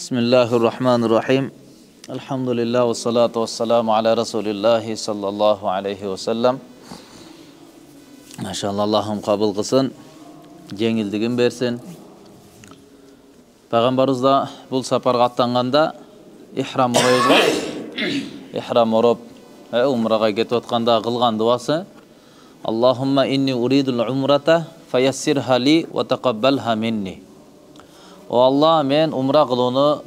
Bismillahirrahmanirrahim. Elhamdülillah ve salatu ve selamu ala Resulillahi sallallahu aleyhi ve sellem. Maşallah Allah'ım kabul kılsın, жеңилдигин bersin. Peygamberimiz da bu saparga аттанганда ihram oroyuzga, ihram oroп, umraga ketip atkanda kılgan duası. Allahumma inni uridul umrata fayassirha li ve taqabbelha minni. O Allah, men umra kılууну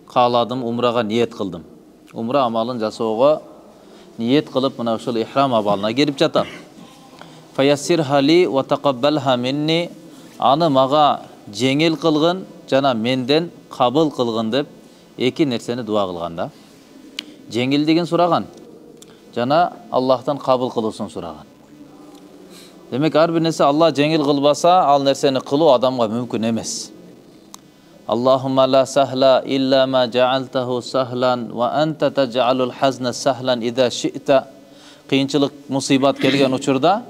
kaladım, umraga niyet kıldım. Umra amalın jasooga niyet kılıp mına uşul ihram amalına gelip jatam. Fayassirha li ve taqabbelha minni. Аны maga жеңил kılgın, jana menden kabul kılgın dep эки nersени дуа кылганда. Жеңилдигин сураган, jana Allah'tan kabul kılууsun сураган. Demek har bir nerse Allah жеңил kılbasa, al nerseni kılуу adamga mümkün emes. Allahumma la sahla illa ma ja'altahu sahlan ve ente tec'alul hazna sahlan idha şi'ta. Kıyınçılık, musibat kelgen uçurda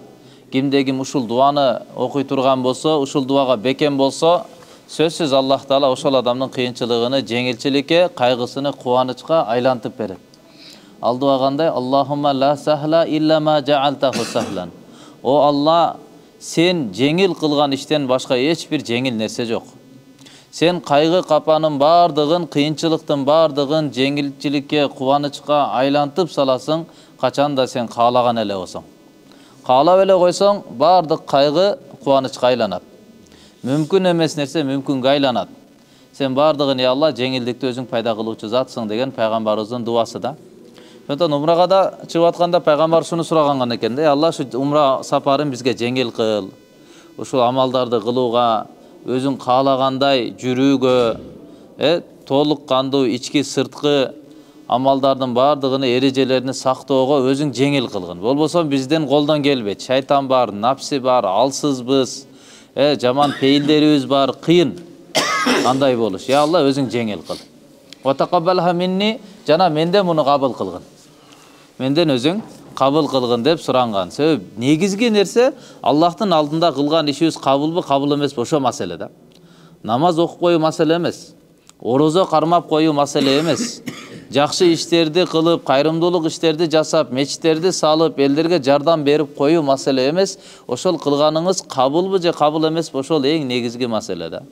kimdegim uşul duanı okuy turgan bolsa, uşul duaga beken bolsa, sözsüz Allah Taala ошол adamның kıyınçılığını жеңилчиликке, кайгысыны кубанычка айлантып берет. Al dua qanday? Allahumma la sahla illa ma ja'altahu sahlan. O Allah, sen жеңил kılgan işten başka hiçbir жеңил nerse yok. Sen kaygı kapanın bardığın, kıyınçılıktın bardığın жеңилчиликке, кубанычка айлантып salasың, kaçan da sen kalagan ele olsun. Kalap ele koysan, bardık kaygı kubанычка aylanat. Mümkün emes nerse mümkünge aylanat. Sen bardığın ya Allah жеңилдикти özüň payda kıluvçu zatsың degen Peygamberimizin duası da. Şondan umraga da çıkıp atkanda Peygamber şunu suragan eken de, Allah şu umra saparın bizge жеңил kıl. Uşul amaldарды kılууga, özün kalaganday жүрүүгө, толук кандуу ички сырткы амалдардын бардыгыны, эрежелерини сактоого өзүң жеңил кылгын. Болбосо бизден колдон келбейт. Шайтан бар, напси бар, алсызбыз, жаман пейилдерибиз бар, кыйын. Андай болуш. Ya Allah, özüň жеңил кыл. Wa taqabbelha minni, jana menden muну кабыл кылгын. Menden özüň kabul kılgın dep surangан. Sebep negizgi nerse Allah'tın aldında kılgan işimiz kabul kabul emes boşo masele da. Namaz okup koyu masele emes. Orozo karmap koyu masele emes. Жақсы işlerdi kılıp, kayrımdılık işlerdi jasap, meçitlerdi salıp, ellerge jardam berip koyu masele emes. Oşol kılganыңыз kabul bu je kabul emes boşol eң negizgi masele da.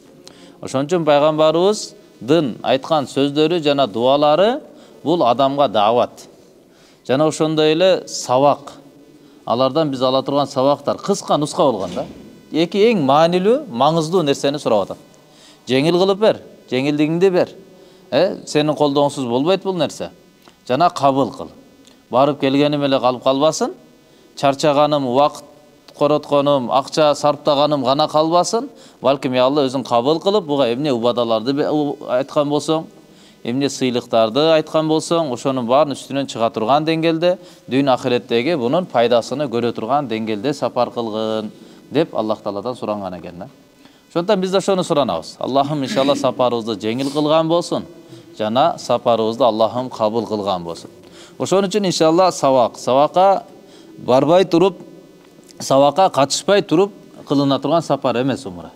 Oşon üçin Peygamberimizdin aytkan sözdörü jana dualары bul adamga davat. Jana ошондой эле сабак. Алардан биз ала турган сабактар кыска нуска болгон да. Эки эң маанилүү, маңыздуу нерсени сурап атат. Жеңил кылып бер, жеңилдигиңди бер. Сенин колдооңсуз болбойт бул нерсе. Жана кабыл кыл. Барып келгеним эле калып калбасын. Чарчаганым, убакыт коротконум, акча сарптаганым гана калбасын. Балким я Алла өзүң кабыл кылып, буга эмне убадаларды айткан болсоң, эмне сыйлыктарды айткан болсоң, ошонун баарын үстүнөн чыга турган деңгээлде, дүйнө ахиреттеги бунун пайдасыны көрө турган деңгээлде сапар кылгын деп Аллах Тааладан суранган экен да. Ошондон биз да ошону суранабыз. Аллахым иншалла сапарыбызды жеңил кылган болсун, жана сапарыбызды Аллахым кабыл кылган болсун. Ошон үчүн иншалла сабакка барбай туруп, сабакка катышпай туруп кылына турган сапар эмес умра.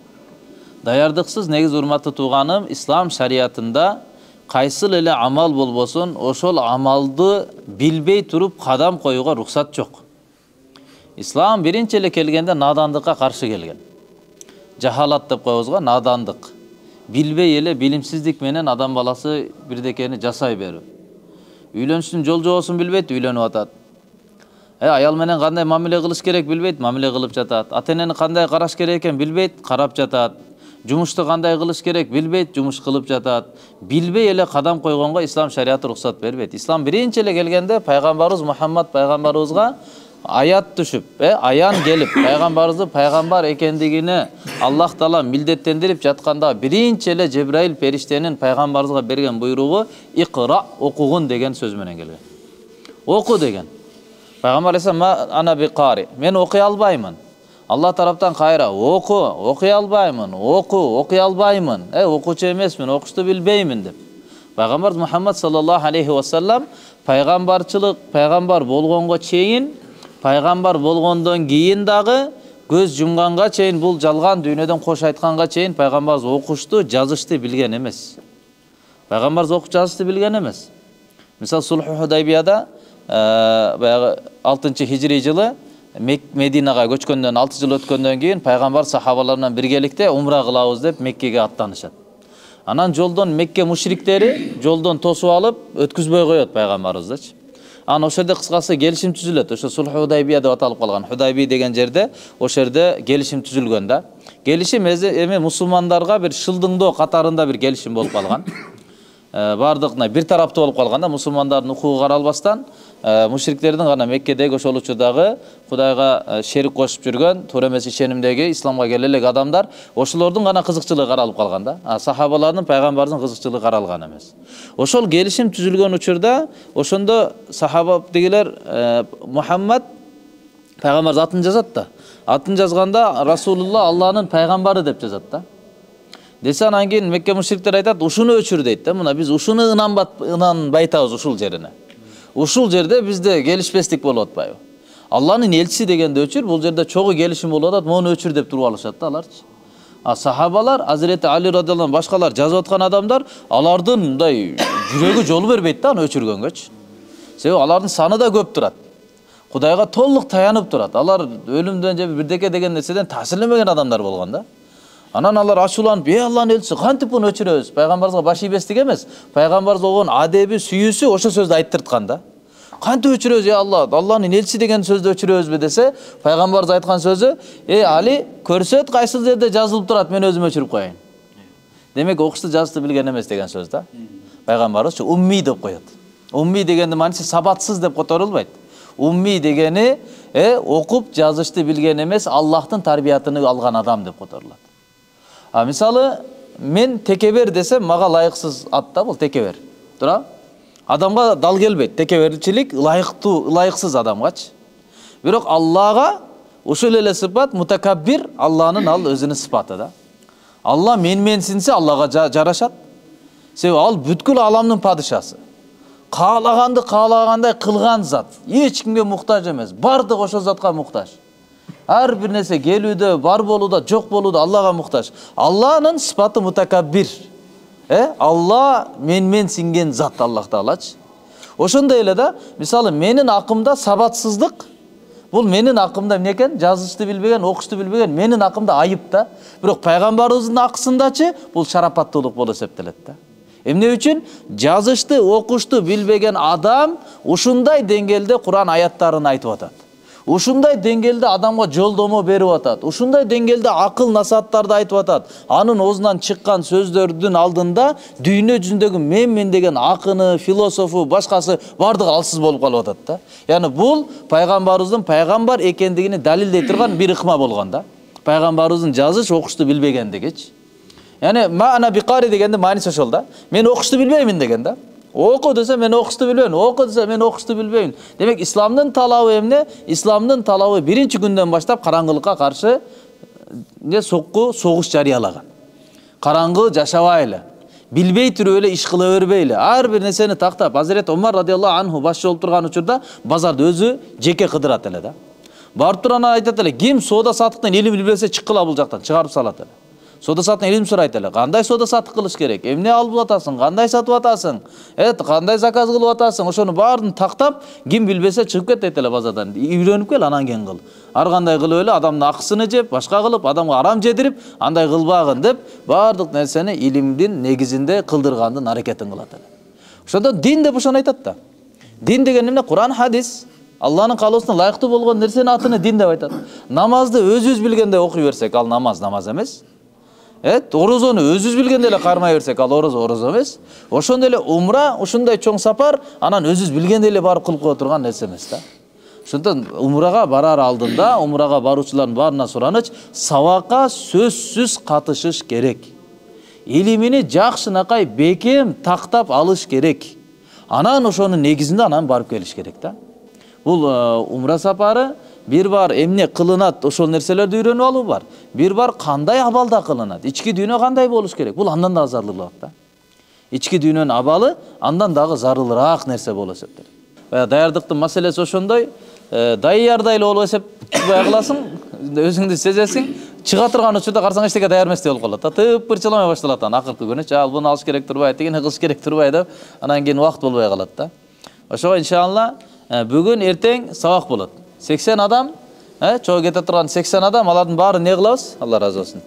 Даярдыксыз негиз урматтуу тууганым, ислам шариятында кайсыл эле амал болбосун, ошол амалды билбей туруп кадам коюуга рухсат жок. Ислам биринчи эле келгенде надандыкка каршы келген. Жахалат деп коебузга, надандык. Билбей эле билимсиздик менен адам баласы бирдекени жасай берүү. Үйлөнүштүн жол жоосун билбейт, үйлөнүп атат. Аял менен кандай мамиле кылыш керек билбейт, мамиле кылып жатат. Ата-энени кандай караш керек экен билбейт, карап жатат. Жумушту кандай кылыш керек билбейт, жумуш кылып жатат. Билбей эле кадам койгонго ислам шариаты рухсат бербейт. Ислам биринчи эле келгенде пайгамбарыбыз Мухаммад пайгамбарыбызга аят түшүп, аян келип, пайгамбарыбызды пайгамбар экендигини Аллах Таала милдеттендирип жатканда биринчи эле Жебраил периштенин пайгамбарыбызга берген буйругу икра, окугун деген сөз менен келген. Оку деген. Пайгамбар алейхиссалам ана биқари, мен окуй албаймын. Allah taraftan kayra, okuy albaymın, okuy albaymın, okuçu emesmin, okuştu bilbeymin dep. Peygamber Muhammed sallallahu aleyhi ve sellem peygambarçılık, peygamber bolgongo çeyin, peygamber bolgondon giyin dağı, göz jumganга çeyin, bul jalgan dünyeden koş aytkanга çeyin, peygamberimiz okuştu, жазышты bilgen emes. Пайгамбар окуп жазышты билген эмес. Мисалы Сулху Худайбияда баягы 6-хижри жылы Мединага көчкөндөн 6 жыл өткөндөн кийин пайгамбар сахабалар менен биргеликте умра кылабыз деп Меккеге аттанышат. Анан жолдон Мекке мушриктери жолдон тосуп алып өткүзбөй коет пайгамбарыбыздычы. Анан ошол жерде кыскасы келишим түзүлөт. Ошо Сулху Худайбия деп аталып калган. Худайби деген жерде ошол жерде келишим түзүлгөн да. Келишим эми мусулмандарга бир шылдыңдоо катарында бир келишим болуп калган. Бардыгына бир тараптуу болуп калганда мусулмандардын укугу каралбастан мушриктердин гана Меккедеги ошол учурдагы Кудайга шерик кошуп жүргөн туура эмес ишенимдеги исламга келе элек адамдар ошолордун гана кызыкчылыгы каралып калган да. Сахабалардын пайгамбардын кызыкчылыгы каралган эмес. Ошол келишим түзүлгөн учурда ошондо сахабадегилер Мухаммад пайгамбар атын жазат да. Атын жазганда Расулулла Алланын пайгамбары деп жазат да. Десе анан кийин Мекке мушриктер айтат, ушуну өчүр дейт да. Мына биз ушуну ынанбайтабыз ушул жерине. Ушул жерде бизде келишпестик болуп атпайбы? Алланын элчиси дегенде өчүр, бул жерде чогуу келишим болуп атат, мону өчүр деп туруп алышат да аларчы. Сахабалар, Азирети Али радыйаллаху анху башкалар жазып аткан адамдар, алардын мындай жүрөгү жол бербейт да аны өчүргөнгөчү. Себеби алардын саны да көп турат. Кудайга толук таянып турат. Алар өлүмдөн же бирдеке деген нерседен таасирленбеген адамдар болгон да. Анан алар ачууланып, Алланын элчиси кантип буну өчүрөбүз? Пайгамбарыбызга баш ийбестик эмес. Пайгамбарыбыз болгон адеби, сүйүүсү ошо сөздү айттырткан да. Кантип өчүрөбүз, Алла, Алланын элчиси деген сөздү өчүрөбүзбү десе, пайгамбарыбыз айткан сөзү, Али, көрсөт кайсыл жерде жазылып турат, мен өзүм өчүрүп коеюн. Демек окушту жазышты билген эмес деген сөз да. Пайгамбарыбыз умми деп коет. Умми дегенди мааниси сабатсыз деп которулбайт. Умми дегени окуп жазышты билген эмес, Аллахтын тарбиятын алган адам деп которулат. Мисалы, мен текебер десем, мага лайыксыз ат да бул текебер. Тура? Адамга дал келбейт. Текеберчилик лайыксыз адамгачы. Бирок Аллага ошол эле сыпат мутакаббир, Алланын ал өзүнүн сыпаты да. Алла менсинсе Аллага жарашат. Себеби ал бүткүл аламдын падышасы. Каалаганды каалагандай кылган зат. Эч кимге муктаж эмес. Бардык ошол затка муктаж. Ар бир нерсе келүүдө, бар болууда, жок болууда Аллага муктаж. Алланын сыпаты мутакаббир. Алла мен синген зат Аллах Таалачы. Ошондой эле да, мисалы менин акымда сабатсыздык, бул менин акымда эмне экен? Жазышты билбеген, окушту билбеген, менин акымда айып да. Бирок пайгамбарыбыздын акысындачы бул шарапаттуулук болуп эсептелет да. Эмне үчүн? Жазышты, окушту билбеген адам ушундай деңгээлде Куран аяттарын айтып атат. Ушундай деңгээлде адамга жолдомо берип атат. Ушундай деңгээлде акыл насааттарды айтып атат. Анын оозунан чыккан сөздөрдүн алдында дүйнө жүзүндөгү мен деген акыны, философу, башкасы бардыгы алсыз болуп калып атат да. Яны бул пайгамбарыбыздын пайгамбар экендигини далилдей турган бир ыкма болгон да. Пайгамбарыбыздын жазыш, окушту билбегендигичи. Яны маана биқари дегенде мааниси ошол да. Мен окушту билбеймин деген да. Оку десе мен окушту билбейм, оку десе мен окушту билбейм. Демек исламдын талабы эмне? Исламдын талабы биринчи күндөн баштап караңгылыкка каршы согуш жарыялаган. Караңгы жашабайлы. Билбей туруп эле иш кыла бербейле. Ар бир нерсени тактап, Азирет Омар радыйаллаху анху башчы болуп турган учурда базарды өзү жеке кыдырат эле да. Барып турган айтат эле, ким соода саттыктан илим билбесе чыккыла бул жактан, чыгарып салат эле. Соода саттыктан илим сурайт эле. Кандай соода саттык кылыш керек? Эмне алып атасың? Кандай сатып атасың? Кандай заказ кылып атасың? Ошону баарын тактап, ким билбесе чыгып кет дейт эле базардан. Үйрөнүп кел, анан кийин кыл. Ар кандай кылып эле адамдын акысыны жеп, башка кылып, адамга арам жедирип, андай кылбагын деп, баардык нерсени илимдин негизинде кылдыргандын аракетин кылат эле. Ошондон дин деп ошону айтат да. Дин деген эмне? Куран, хадис. Алланын каалоосуна ылайыктуу болгон нерсенин атыны дин деп айтат. Намазды өзүбүз билгенде окуй берсек, ал намаз эмес. Орозону өзүбүз билгенде эле кармай берсек, ал орозо эмес. Ошондой эле умра, ушундай чоң сапар, анан өзүбүз билгенде эле барып кылып кое турган нерсе эмес да. Ошондон умрага барар алдында, умрага баруучулардын баарына сураныч, сабакка сөзсүз катышыш керек. Илимини жакшынакай бекем тактап алыш керек. Анан ошонун негизинде анан барып келиш керек да. Бул умра сапары бир бар эмне кылынат, ошол нерселерди үйрөнүп алуу бар. Бир бар кандай абалда кылынат, ички дүйнө кандай болуш керек. Бул андан да зарылыраак да. Ички дүйнөнүн абалы андан дагы зарылыраак нерсе болуп эсептелет. Даярдыктын маселеси ошондой, даярдайлы болуп эсептебей кыласың, өзүңдү сезесиң, чыга турган учурда карасаң эчтеке даяр эмес болуп калат. Тып бырчыламай башталат анан акыркы күнү. Ал буну алыш керек турбайт, тигини кылыш керек турбайт деп, анан кийин убакыт болбой калат да. Ошого иншалла бүгүн эртең сабак болот. 80 адам, чогуу кете турган 80 адам, алардын баарын не кылабыз? Алла разы болсун.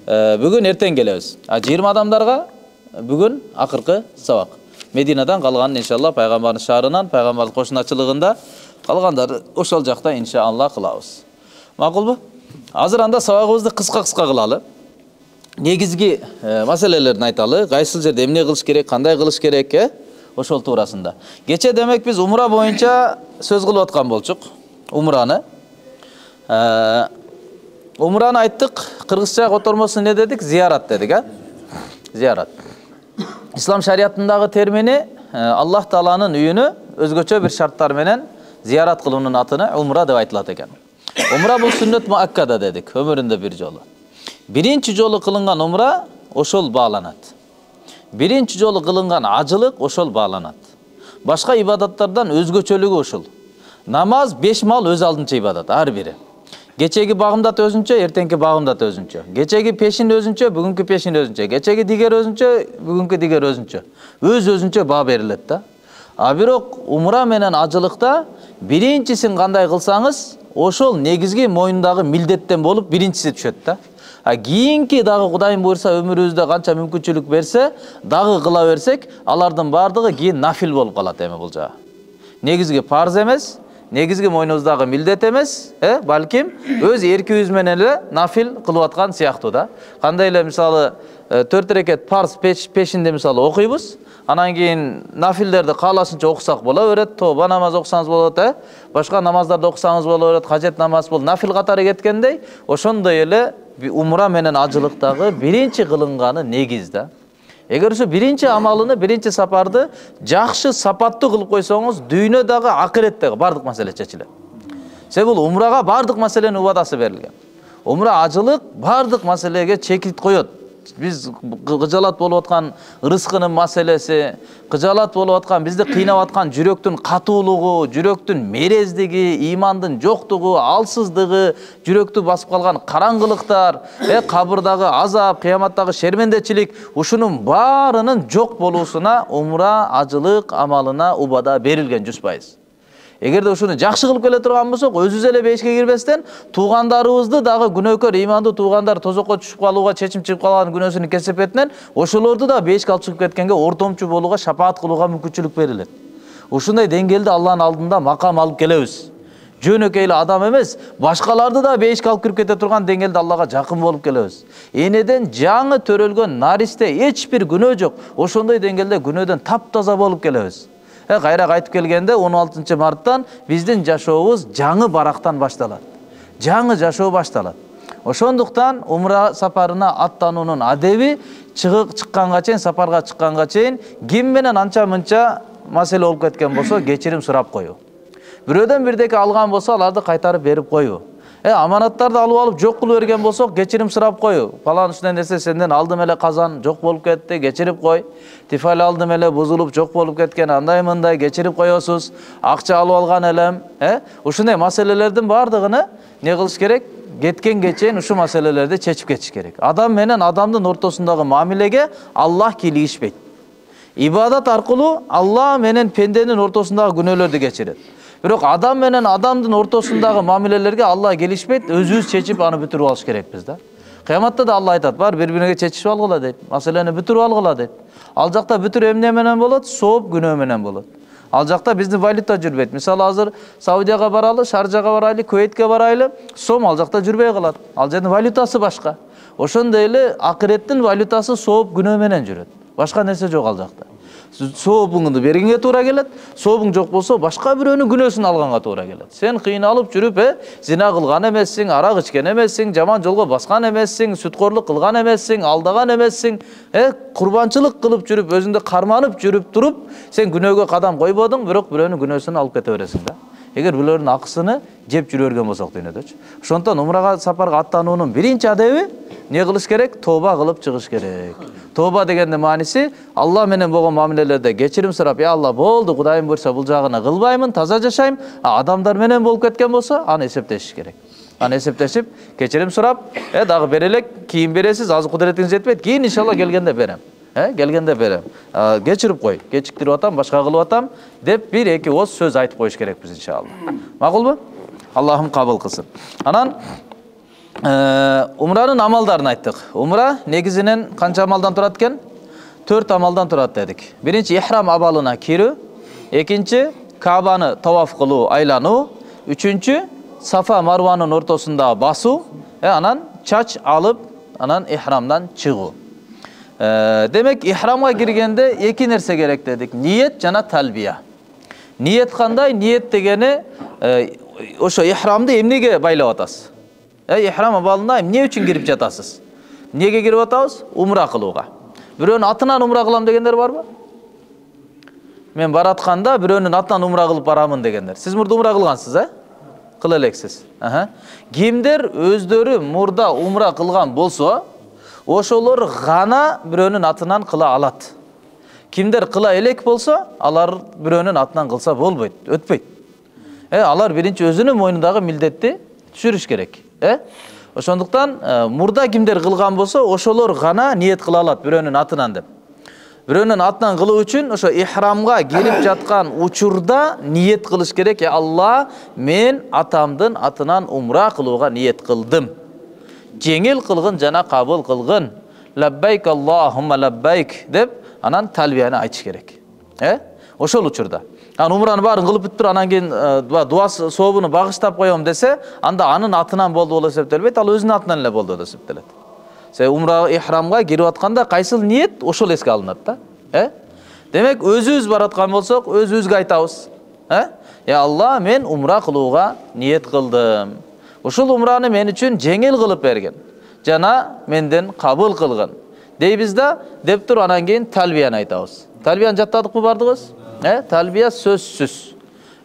Бүгүн эртең келебиз. 20 адамдарга бүгүн акыркы сабак. Мединадан калганын иншалла пайгамбардын шаарынан, пайгамбардын кошуначылыгында калгандарды ошол жакта иншалла кылабыз. Макулбу? Азыр анда сабагыбызды кыска-кыска кылалы. Негизги маселелерин айталы. Кайсыл жерде эмне кылыш керек, кандай кылыш керек, ошол туурасында. Кече демек биз умра боюнча сөз кылып аткан болчук. Умраны. Умраны айттык. Кыргызча котормосу не дедик? Зиярат дедик, Зиярат. Ислам шариятындагы термини Аллах Тааланын үйүнө өзгөчө бир шарттар менен зиярат кылуунун атыны умра деп айтылат экен. Умра бул сүннөт муаккада дедик, өмүрүндө бир жолу. Биринчи жолу кылынган умра ошол бааланат. Биринчи жолу кылынган ажылык ошол бааланат. Башка ибадаттардан өзгөчөлүгү ошол. Намаз 5 мал өз алдынча ибадат, ар бири. Кечеги багымдат өзүнчө, эртеңки багымдат өзүнчө. Кечеги пешин өзүнчө, бүгүнкү пешин өзүнчө. Кечеги дигер өзүнчө, бүгүнкү дигер өзүнчө. Өзүнчө баа берилет да. А бирок умра менен ажылыкта биринчисин кандай кылсаңыз, ошол негизги мойнундагы милдеттен болуп биринчиси түшөт да. А кийинки дагы Кудайым буйрса өмүрүбүздө канча мүмкүнчүлүк берсе, дагы кыла берсек, алардын бардыгы кийин нафил болуп калат эми бул жагы. Негизги парз эмес, негизги мойнубуздагы милдет эмес, балким өз эркибиз менен эле нафил кылып аткан сыяктуу да. Кандай эле мисалы 4 рекет парз пешинде мисалы окуйбуз, анан кийин нафилдерди каалашынча окусак боло берет, тоба намаз окусаңыз болот, башка намаздарды окусаңыз боло берет, кажет намаз бул нафил катары кеткендей, ошондой эле умра менен ажылыктагы биринчи кылынганы негиз да. Эгер ошо биринчи амалыны, биринчи сапарды жакшы сапаттуу кылып койсоңуз, дүйнөдөгү акыреттеги бардык маселе чечилет. Себеби бул умрага бардык маселенин убадасы берилген. Умра ажылык бардык маселеге чекит коет. Биз кыжалат болуп аткан рызкынын маселеси, кыжалат болуп аткан, бизди кыйнап аткан жүрөктүн катуулугу, жүрөктүн мерездиги, имандын жоктугу, алсыздыгы, жүрөктү басып калган караңгылыктар, кабырдагы азап, кыяматтагы шермендечилик, ушунун баарынын жок болуусуна умра ажылык амалына убада берилген 100%. Эгерде ушуну жакшы кылып келе турган болсок, өзүбүз эле бейишке кирбестен туугандарыбызды дагы күнөөкөр имандуу туугандар тозокко түшүп калууга, чечим чыгып калган күнөөсүнүн кесепетинен ошолорду да бейишке алып чыгып кеткенге ортомчу болууга, шапаат кылууга мүмкүнчүлүк берилет. Ушундай деңгээлде Алланын алдында макам алып келебиз. Жөнөкөй эле адам эмес, башкаларды да бейишке алып кирип кете турган деңгээлде Аллага жакын болуп келебиз. Энеден жаңы төрөлгөн наристе эч бир күнөө жок. Ошондой деңгээлде күнөөдөн таптаза болуп келебиз. Кайра кайтып келгенде 16 марттан биздин жашообуз жаңы барактан башталат. Жаңы жашоо башталат. Ошондуктан умра сапарына аттануунун адеби чыкканга чейин, сапарга чыкканга чейин ким менен анча-мынча маселе болуп кеткен болсо, кечирим сурап коюу. Бирөөдөн бирдеке алган болсо, аларды кайтарып берип коюу. Аманаттарды алып жок кылып берген болсок, кечирим сурап коюу. Палан ушундай нерсе сенден алдым эле казан жок болуп кетти, кечирип кой. Тифал алдым эле бузулуп жок болуп кеткен, андай-мындай кечирип коесуз. Акча алып алган элем, ушундай маселелердин бардыгыны не кылыш керек? Кеткенге чейин ушу маселелерди чечип кетиш керек. Адам менен адамдын ортосундагы мамилеге Аллах кийлигишпейт. Ибадат аркылуу Алла менен пенденин ортосундагы күнөөлөрдү кечирет. Бирок адам менен адамдын ортосундагы мамилелерге Алла келишпейт, өзүбүз чечип аны бүтүрүп алыш керекпиз да. Кыяматта да Алла айтат, бар бири-бирине чечишип алгыла дейт. Маселени бүтүрүп алгыла дейт. Ал жакта бүтүрүү эмне менен болот? Сооп күнөө менен болот. Ал жакта биздин валюта жүрбөйт. Мисалы азыр Саудияга баралы, Шаржага барайлы, Куэйтке барайлы, сом ал жакта жүрбөй калат. Ал жердин валютасы башка. Ошондой эле акыреттин валютасы сооп күнөө менен жүрөт. Башка нерсе жок ал жакта. Сообуңду бергенге туура келет. Сообуң жок болсо, башка бирөөнүн күнөөсүн алганга туура келет. Сен кыйналып жүрүп, зина кылган эмессиң, арак ичкен эмессиң, жаман жолго баскан эмессиң, сүткөрлүк кылган эмессиң, алдаган эмессиң, курбанчылык кылып жүрүп, өзүңдү карманып жүрүп туруп, сен күнөөгө кадам койбодуң, бирок бирөөнүн күнөөсүн алып кете бересиң да. Эгер булардын акысыны жеп жүрө берген болсок дүйнөдөчү. Ошондон умрага сапарга аттануунун биринчи адеби не кылыш керек? Тооба кылып чыгыш керек. Тооба дегендин мааниси Алла менен болгон мамилелерде кечирим сурап, "Я Алла, болду, Кудайым буйрса бул жагына кылбаймын, таза жашайм." Адамдар менен болуп кеткен болсо, аны эсептешиш керек. Аны эсептешип, кечирим сурап, дагы бере элек, кийин бересиз, азыр кудуретиңиз жетпейт, кийин иншалла келгенде берем. Келгенде берем. Кечирип кой, кечиктирип атам, башка кылып атам деп бир эки ооз сөз айтып коюш керекпиз иншалла. Макулбу? Аллахым кабыл кылсын. Анан умранын амалдарын айттык. Умра негизинен канча амалдан турат экен? 4 амалдан турат дедик. Биринчи ихрам абалына кирүү, экинчи Кабаны таваф кылуу, айлануу, үчүнчү Сафа Марванын ортосунда басуу, анан чач алып, анан ихрамдан чыгуу. Демек, ихрамга киргенде эки нерсе керек дедик. Ниет жана талбия. Ниет кандай? Ниет дегени ошо ихрамды эмнеге байлап атасыз? Ихрам абалына эмне үчүн кирип жатасыз? Эмнеге кирип атабыз? Умра кылууга. Бирөөнүн атынан умра кылам дегендер барбы? Мен баратканда бирөөнүн атынан умра кылып барамын дегендер. Сиз мурда умра кылгансыз, Кыла элексиз. Кимдер өздөрү мурда умра кылган болсо, ошолор гана бирөөнүн атынан кыла алат. Кимдер кыла элек болсо, алар бирөөнүн атынан кылса болбойт, өтпөйт. Алар биринчи өзүнүн мойнундагы милдетти түшүрүш керек. Ошондуктан мурда кимдер кылган болсо, ошолор гана ниет кыла алат бирөөнүн атынан деп. Бирөөнүн атынан кылуу үчүн ошо ихрамга кирип жаткан учурда ниет кылыш керек. Алла, мен атамдын атынан умра кылууга ниет кылдым. Жеңил кылгын жана кабыл кылгын. Лаббайк Аллахумма лаббайк деп анан талбияны айтыш керек. Ошол учурда. Умраны баарын кылып бүттүр, анан кийин дуа сообуну багыштап коем десе, анда анын атынан болду болуп эсептелбейт, ал өзүнүн атынан эле болду деп эсептелет. Умра ихрамга кирип атканда кайсыл ниет ошол эске алынат да. Демек, өзүбүз бараткан болсок, өзүбүзгө айтабыз. Алла, мен умра кылууга ниет кылдым. Ушул умраны мен үчүн жеңил кылып берген. Жана менден кабыл кылгын. Дейбиз да, деп туруп анан кийин талбияны айтабыз. Талбияны жаттадыкпы бардыгыз? Талбия сөзсүз.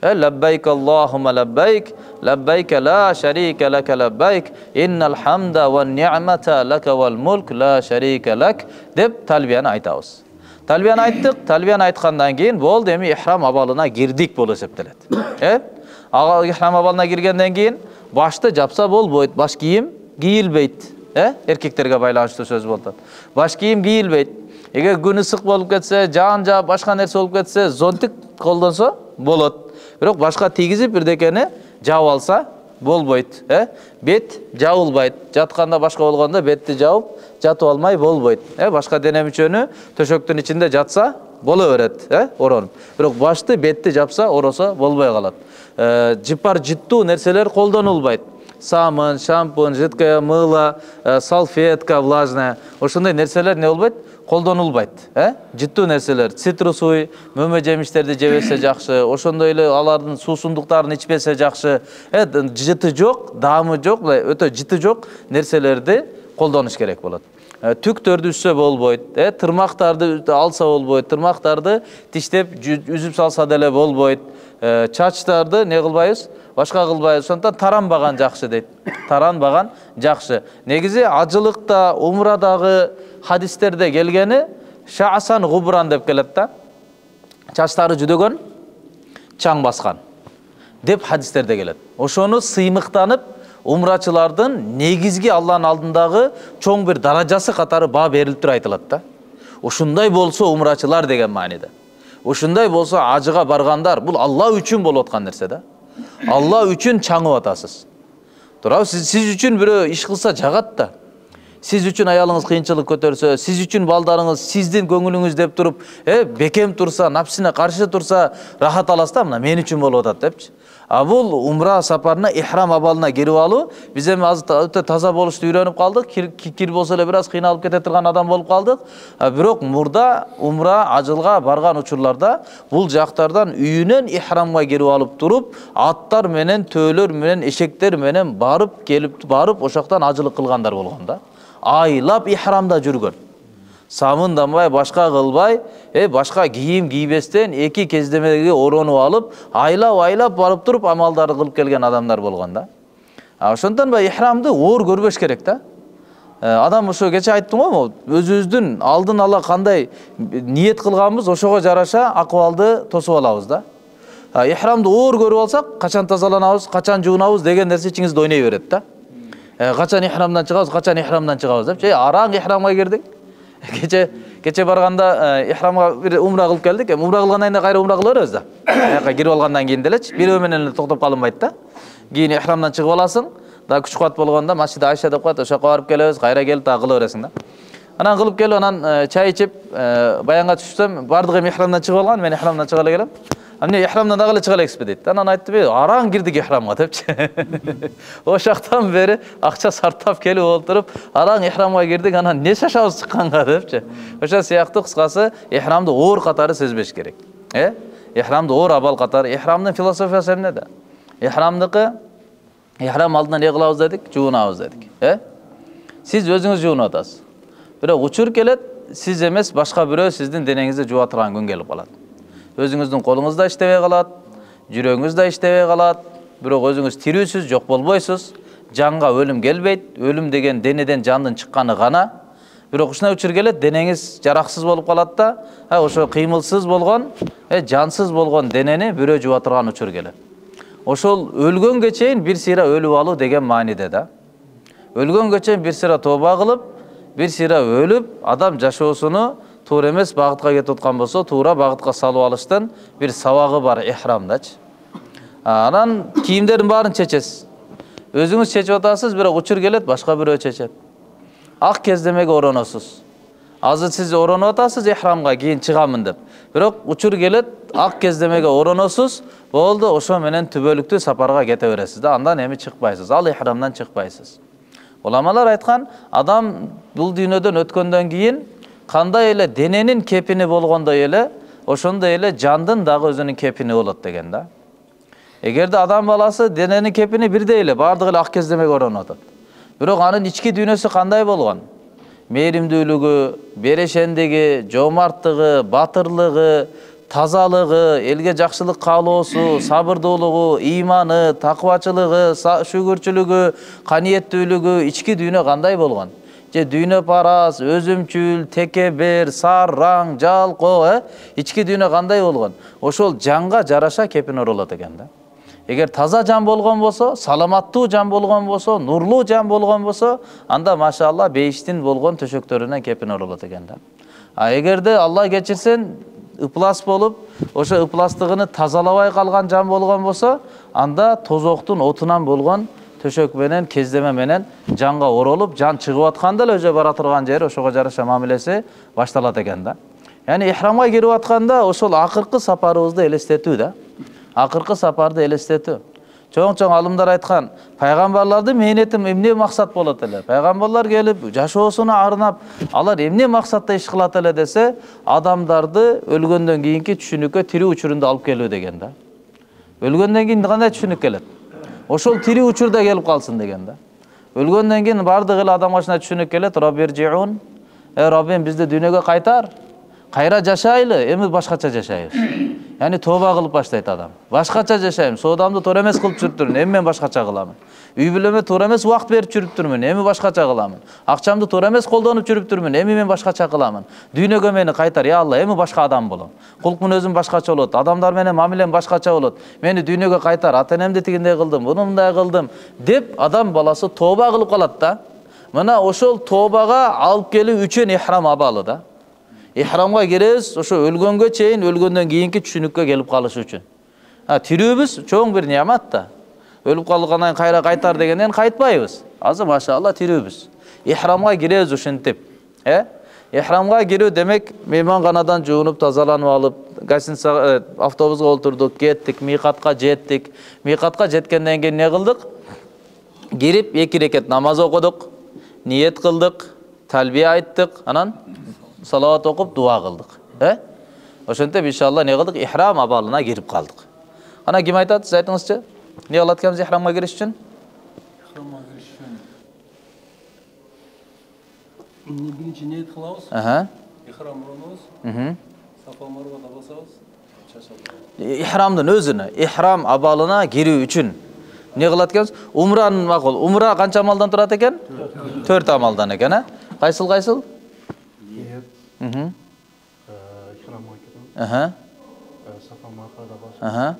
Лаббайк Аллахумма лаббайк, лаббайк ла шарика лака лаббайк, иннал хамда ва ни'мата лака вал мулк ла шарика лак деп талбияны айтабыз. Талбияны айттык, талбияны айткандан кийин болду, эми ихрам абалына кирдик болуп эсептелет. Ихрам абалына киргенден кийин башты жапса болбойт, баш кийим кийилбейт. Эркектерге байланыштуу сөз болот. Баш кийим кийилбейт. Эгер күн ысык болуп кетсе, жаан жаап башка нерсе болуп кетсе, зонтик колдонсо болот. Бирок башка тийгизип бирдекени жаап алса болбойт. Бет жабылбайт. Жатканда башка болгондо бетти жаап, жатып алмай болбойт. Башка дене мүчөнү төшөктүн ичинде жатса боло берет, оронуп. Бирок башты, бетти жапса, оросо болбой калат. Жыпар жыттуу нерселер колдонулбайт. Самын, шампунь, жидкое мыло, салфетка влажная. Ошондой нерселер не болбойт? Колдонулбайт. Жыттуу нерселер, цитрусуй, мөмө жемиштерди жебесе жакшы, ошондой эле алардын суусундуктарын ичпесе жакшы. Жыты жок, даамы жок, өтө жыты жок нерселерди колдонуш керек болот. Түктөрдү үзсө болбойт, тырмактарды алса болбойт, тырмактарды тиштеп үзүп салса деле болбойт. Чачтарды не кылбайбыз? Башка кылбайбыз. Ошондон таранбаган жакшы дейт. Таранбаган жакшы. Негизи ажылыкта, умрадагы хадистерде келгени шаасан губран деп келет да. Чачтары жүдөгөн, чаң баскан деп хадистерде келет. Ошону сыймыктанып, умрачылардын негизги Алланын алдындагы чоң бир даражасы катары баа берилип туруп айтылат да. Ошундай болсо умрачылар деген мааниде. Ошундай болсо ажыга баргандар, бул Алла үчүн болуп аткан нерсе да. Алла үчүн чаңып атасыз. Туурабы, сиз үчүн бирөө иш кылса жагат да. Сиз үчүн аялыңыз кыйынчылык көтөрсө, сиз үчүн балдарыңыз сиздин көңүлүңүз деп туруп, бекем турса, напсине каршы турса, рахат аласыз да, мына мен үчүн болуп атат депчи. Бул умра сапарына, ихрам абалына кирип алуу, биз эми азыр өтө таза болушту үйрөнүп калдык. Кир болсо эле бир аз кыйналып кете турган адам болуп калдык. Бирок мурда умра ажылга барган учурларда бул жактардан үйүнөн ихрамга кирип алып туруп, аттар менен, төөлөр менен, эшектер менен барып келип барып ошоктон ажылык кылгандар болгон да. Айлап ихрамда жүргөн. Самынданбай, башка кылбай, башка кийим кийбестен эки кездемеге оронуп алып, айлап барып туруп амалдарды кылып келген адамдар болгон да. Ошондон ихрамды оор көрбөш керек да. Адам ошо кече айттым го, өзүбүздүн алдын ала кандай ниет кылганбыз, ошого жараша акыбалды тосуп алабыз да. Ihramды оор көрүп алсак, качан тазаланабыз, качан жуунабыз деген нерсе ичиңизде ойной берет да. Качан ихрамдан чыгабыз, качан ихрамдан чыгабыз деп, араң ихрамга кирдик. Кече барганда ихрамга бир умра кылып келдик. Умра кылгандан кийин кайра умра кыла беребиз да. Аяка кирип алгандан кийин делечи, бирөө менен эле токтоп калынбайт да. Кийин ихрамдан чыгып аласың, да күч кубат болгондо Масжид Айша деп коет, ошо барып келебиз, кайра келип та кыла бересиң да. Анан кылып келип, анан чай ичип, баянга түшсөм, бардыгы ихрамдан чыгып алган, мен ихрамдан чыга эле келем. Эмне ихрамдан дагы эле чыга элекпи дейт. Анан айттым, араң кирдик ихрамга депчи. Ошактан бери акча сартап келип отуруп, араң ихрамга кирдик, анан не шашабыз чыкканга депчи. Ошо сыяктуу кыскасы ихрамды оор катары сезбеш керек. Ихрамды оор абал катары. Ихрамдын философиясы эмнеде? Ихрам алдынан не кылабыз дедик? Жуунабыз дедик. Сиз өзүңүз жуунуп атасыз. Бирок учур келет, сиз эмес, башка бирөө сиздин денеңизди жууа турган күн келип калат. Өзүңүздүн колуңуз да иштебей калат, жүрөгүңүз да иштебей калат, бирок өзүңүз тирүүсүз, жок болбойсуз. Жанга өлүм келбейт. Өлүм деген денеден жандын чыкканы гана. Бирок ушундай учур келет, денеңиз жараксыз болуп калат да, ошо кыймылсыз болгон, жансыз болгон денени бирөө жууа турган учур келет. Ошол өлгөнгө чейин бир сыйра өлүп алуу деген мааниде да. Өлгөнгө чейин бир сыйра тоба кылып, бир сыйра өлүп, адам жашоосуну туура эмес багытка кетип аткан болсо, туура багытка салып алыштын бир сабагы бар ихрамдачы. Анан кийимдердин баарын чечесиз. Өзүңүз чечип атасыз, бирок учур келет, башка бирөө чечет. Ак кездемеге ороносуз. Азыр сиз оронуп атасыз ихрамга, кийин чыгамын деп. Бирок учур келет, ак кездемеге ороносуз, болду, ошо менен түбөлүктүү сапарга кете бересиз да, андан эми чыкпайсыз. Ал ихрамдан чыкпайсыз. Уламалар айткан, адам бул дүйнөдөн өткөндөн кийин кандай эле дененин кепини болгондой эле, ошондой эле жандын дагы өзүнүн кепини болот деген да. Эгерде адам баласы дененин кепини бирдей эле, бардыгы эле ак кездемеге оронуп атат. Бирок анын ички дүйнөсү кандай болгон? Мээримдүүлүгү, берешендиги, жомарттыгы, батырлыгы, тазалыгы, элге жакшылык каалоосу, сабырдуулугу, иманы, такыбачылыгы, шүгүрчүлүгү, каниеттүүлүгү, ички дүйнө кандай болгон? Же дүйнө парас, өзүмчүл, текебер, сарраң, жалкоо, ички дүйнө кандай болгон? Ошол жанга жараша кепин оролот экен да. Эгер таза жан болгон болсо, саламаттуу жан болгон болсо, нурлуу жан болгон болсо, анда машалла бейиштин болгон төшөктөрүнөн кепин оролот экен да. Эгерде Алла кечирсин, ыплас болуп, ошо ыпластыгыны тазалабай калган жан болгон болсо, анда тозоктун отунан болгон төшөк менен, кездеме менен жанга оролуп, жан чыгып атканда эле өзү бара турган жери ошого жараша мамилеси башталат экен да. Яни ихрамга кирип атканда ошол акыркы сапарыбызды элестетүү да. Акыркы сапарды элестетүү. Чоң-чоң алымдар айткан, пайгамбарлардын мээнети эмне максат болот эле? Пайгамбарлар келип, жашоосуна арнап, алар эмне максатта иш кылат эле десе, адамдарды өлгөндөн кийинки түшүнүккө тирүү учурунда алып келүү деген да. Өлгөндөн кийин кандай түшүнүк келет? Ошол тирүү учурда келип калсын деген да. Өлгөндөн кийин бардыгы эле адамга ушундай түшүнүк келет, Раббиржиун, Раббим бизди дүйнөгө кайтар. Кайра жашайлы, эми башкача жашайбыз. Яни тоба кылып баштайт адам. Башкача жашайм, соодамды туура эмес кылып жүрүптүрмүн, эми мен башкача кыламын. Үй бүлөмө туура эмес убакыт берип жүрүптүрмүн, эми башкача кыламын. Акчамды туура эмес колдонуп жүрүптүрмүн, эми мен башкача кыламын. Дүйнөгө мени кайтар, я Алла, эми башка адам болом. Кулк мүнөзүм башкача болот, адамдар менен мамилем башкача болот. Мени дүйнөгө кайтар, ата-энемди тигиндей кылдым, мындай кылдым деп адам баласы тоба кылып калат да. Мына ошол тобага алып келүү үчүн ихрам абалы да. Ихрамга киребиз, ошо өлгөнгө чейин, өлгөндөн кийинки түшүнүккө келип калыш үчүн. Тирүүбүз чоң бир неамат да. Өлүп калгандан кайра кайтар дегенден кайтпайбыз. Азыр машалла тирүүбүз. Ихрамга киребиз ушинтип. Ихрамга кирүү демек мейманканадан жуунуп, тазаланып алып, автобуска олтурдук, кеттик, микатка жеттик. Микатка жеткенден кийин не кылдык? Кирип 2 рекет намаз окудук, ниет кылдык, талбия айттык, анан салават окуп дуа кылдык. Ошентип иншалла не кылдык? Ихрам абалына кирип калдык. Ана ким айтат? Сиз айтыңызчы. Не кылат экенбиз ихрамга кириш үчүн? Ихрамга кириш үчүн биринчи ниет кылабыз. Ихрам орунубуз. Сафа марвада басабыз. Чачабыз. Ихрамдын өзүнө, ихрам абалына кирүү үчүн не кылат экенбиз? Умранын макул. Умра канча амалдан турат экен? 4 амалдан экен, Кайсыл? Ниет. Ихрамга кетебиз. Safa Marvada basып,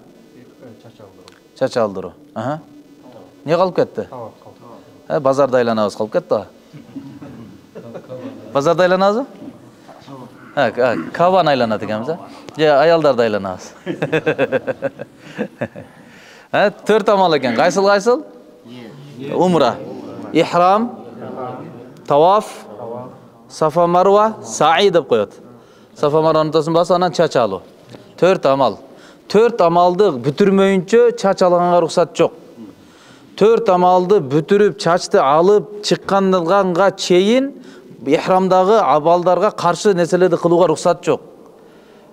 Чач алдыру. Не қалып кетті? тавап қалды. Базарда айланабыз қалып кетті. Базарда айланабыз? Кабаны айланады екенбіз, аялдарда айланабыз. 4 амал екен. Қайсыл? Умра, ихрам, таваф, Сафа Марва, саи деп қояды. Сафа Марваны ұмытасың басы, анан чач алу. 4 амал. 4 амалды бүтірмейінше чач алғанға рұқсат жоқ. 4 амалды бүтіріп, чачты алып, шыққанға чейін ихрамдағы абалдарға қаршы нәрселерді қылуға рұқсат жоқ.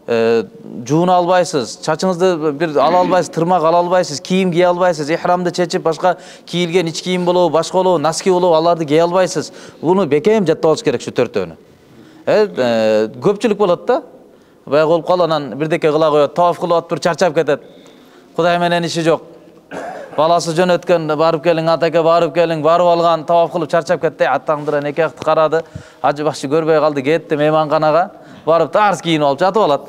Жуын албайсыз, чачыңызды бір ала албайсыз, тырмақ ала албайсыз, киім кие албайсыз, ихрамды чечіп, башқа киілген іч киім болу, башқа болу, носки болу, аларды кие албайсыз. Бұны бекем жаттап алыш керек, шу 4-төні. Көпчілік болады да. Бай қолып қал, анан бірдеке қыла қояды, таваф қылып бір чарчап кетеді. Құдай менен іші жоқ. Баласы жөн өткен, барып келің, атаке барып келің, барып алған, таваф қылып чарчап кетті, аттаңдыра некеқті қарады, хажы бақшы көрбей қалды, кетті мейманханаға, барып тарс киініп алып жатып алады.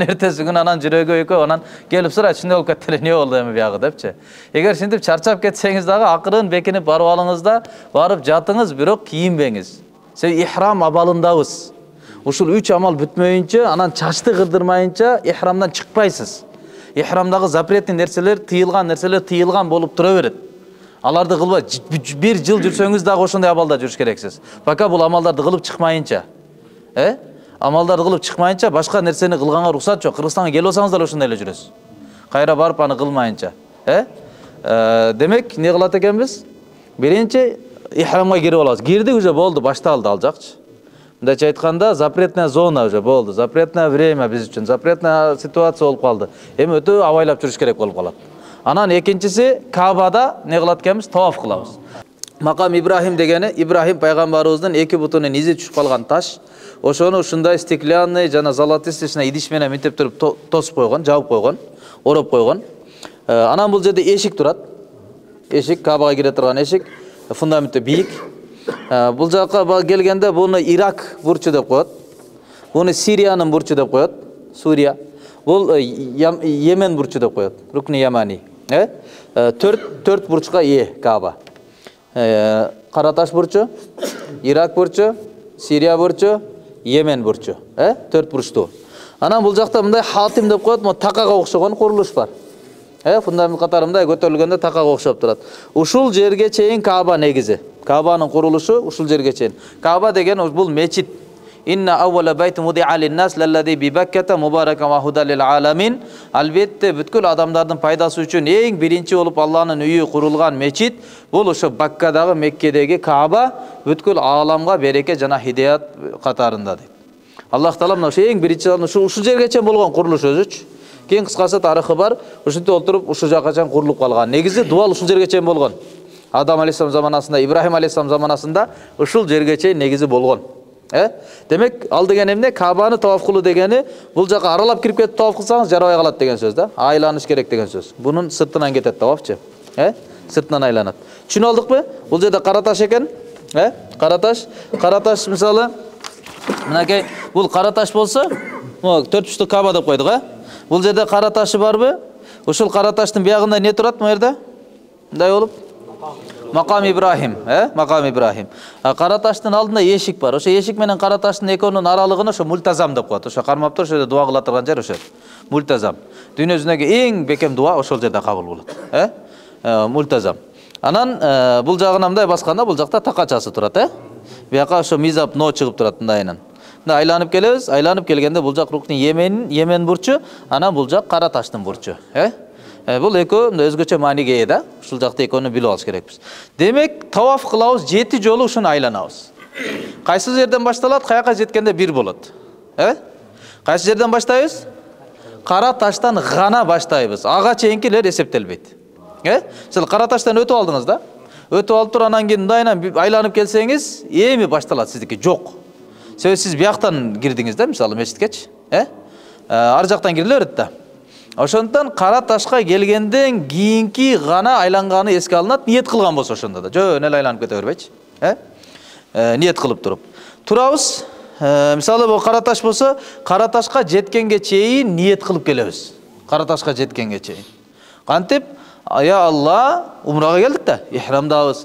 Ертесі күн анан жүрегі өйкі, анан келіп сұрайды, шынды болып кеттілі, не олды әмі бияғы депші. Егер шындып чарчап кетсеңіз дағы, ақырын бекініп барып алыңызда, барып жатыңыз, бирок киінбеңіз. Сен ихрам абалындауыз. Ушул 3 амал бүтмөйүнчө, анан чачты кырдырмайынча ихрамдан чыкпайсыз. Ихрамдагы запретный нерселер, тыйылган болуп тура берет. Аларды кылбай, 1 жыл жүрсөңүз дагы ошондой абалда жүрүш керексиз. Пока бул амалдарды кылып чыкмайынча. Амалдарды кылып чыкмайынча башка нерсени кылганга рухсат жок. Кыргызстанга келип алсаңыз да ошондой эле жүрөсүз. Кайра барып аны кылмайынча. Демек, не кылат экенбиз? Биринчи ихрамга кирип алабыз. Кирдик уже болду, башталды ал жакчы. Мындайча айтканда, запретная зона уже болду, запретное время биз үчүн, запретная ситуация болуп калды. Эми өтө абайлап жүрүш керек болуп калат. Анан экинчиси Каабада не кылат экенбиз? Таваф кылабыз. Макам Ибрахим дегени, Ибрахим пайгамбарыбыздын 2 бутунун изи түшүп калган таш. Ошону ушундай стеклянный жана золотистичный идиш менен мынтип туруп тосуп койгон, жабып койгон, ороп койгон. Анан бул жерде эшик турат. Эшик, Каабага кире турган эшик, фундаменти бийик. Бул жакка келгенде буну Ирак бурчу деп коет. Буну Сириянын бурчу деп коет. Сурия. Бул Йемен бурчу деп коет. Рукни Ямани. 4 бурчка ээ Кааба. Караташ бурчу, Ирак бурчу, Сирия бурчу, Йемен бурчу. 4 бурчтуу. Анан бул жакта мындай хатим деп коет, такага окшогон курулуш бар. Фундамент катарында көтөрүлгөндө такага окшоп турат. Ушул жерге чейин Кааба негизи. Каабанын курулушу ушул жерге чейин. Кааба деген бул мечит. Инна аввала байти муди'a лин-нас лаллади би Бакката мубарака ва худа лил аламин. Албетте бүткүл адамдардын пайдасы үчүн эң биринчи болуп Алланын үйү курулган мечит бул ошо Баккадагы, Меккедеги Кааба бүткүл ааламга береке жана хидаят катарында дейт. Аллах таала мына эң биринчи ушул жерге чейин болгон курулуш өзүчү. Кийин кыскасы тарыхы бар. Ушинтип отуруп ушул жака чейин курулуп калган. Негизи дуал ушул жерге чейин болгон. Адам алейхиссалам заманасында, Ибрахим алейхиссалам заманасында ушул жерге чейин негизи болгон. Демек, ал деген эмне? Каабаны таваф кылуу дегени бул жака аралап кирип кетип таваф кылсаңыз жарабай калат деген сөз да. Айланыш керек деген сөз. Бунун сыртынан кетет тавафчы. Сыртынан айланат. Түшүнүп алдыкпы? Бул жерде кара таш экен. Кара таш мисалы мынакей бул кара таш болсо, 4 бурчтуу Кааба деп койдук, Бул жерде кара ташы барбы? Ушул кара таштын биягында не турат мына жерде? Мындай болуп? Макам Ибрахим, Макам Ибрахим. Кара таштын алдында эшик бар. Ошо эшик менен кара таштын экөөнүн аралыгын ошо мультазам деп коет. Ошо кармаптыр, ошо дуа кыла турган жер ошо. Мультазам. Дүйнө жүзүндөгү эң бекем дуа ошол жерде кабыл болот. Мультазам. Анан бул жагына мындай басканда бул жакта такачасы турат, Бияка ошо мизап но чыгып турат мындайынан. Мында айланып келебиз, айланып келгенде бул жак рукни Йемен бурчу, анан бул жак кара таштын бурчу, Бул экөө өзгөчө мааниге ээ да. Ушул жакта экөөнү билип алыш керекпиз. Демек, таваф кылабыз, 7 жолу ушуну айланабыз. Кайсы жерден башталат, каяка жеткенде 1 болот. Кайсы жерден баштайбыз? Кара таштан гана баштайбыз. Ага чейинкилер эсептелбейт. Сиз кара таштан өтүп алдыңыз да. Өтүп алып туруп анан кийин мындайынан айланып келсеңиз, эми башталат сиздики жок. Себеби сиз бияктан кирдиңиз да, мисалы мечиткечи, ар жактан кириле берет да. Ошондон кара ташка келгенден кийинки гана айланганы эске алынат, ниет кылган болсо ошондо да. Жөн эле айланып кете бербейчи, ниет кылып туруп. Турабыз, мисалы бул кара таш болсо, кара ташка жеткенге чейин ниет кылып келебиз. Кара ташка жеткенге чейин. Кантип, я Алла, умрага келдик да, ихрамдабыз,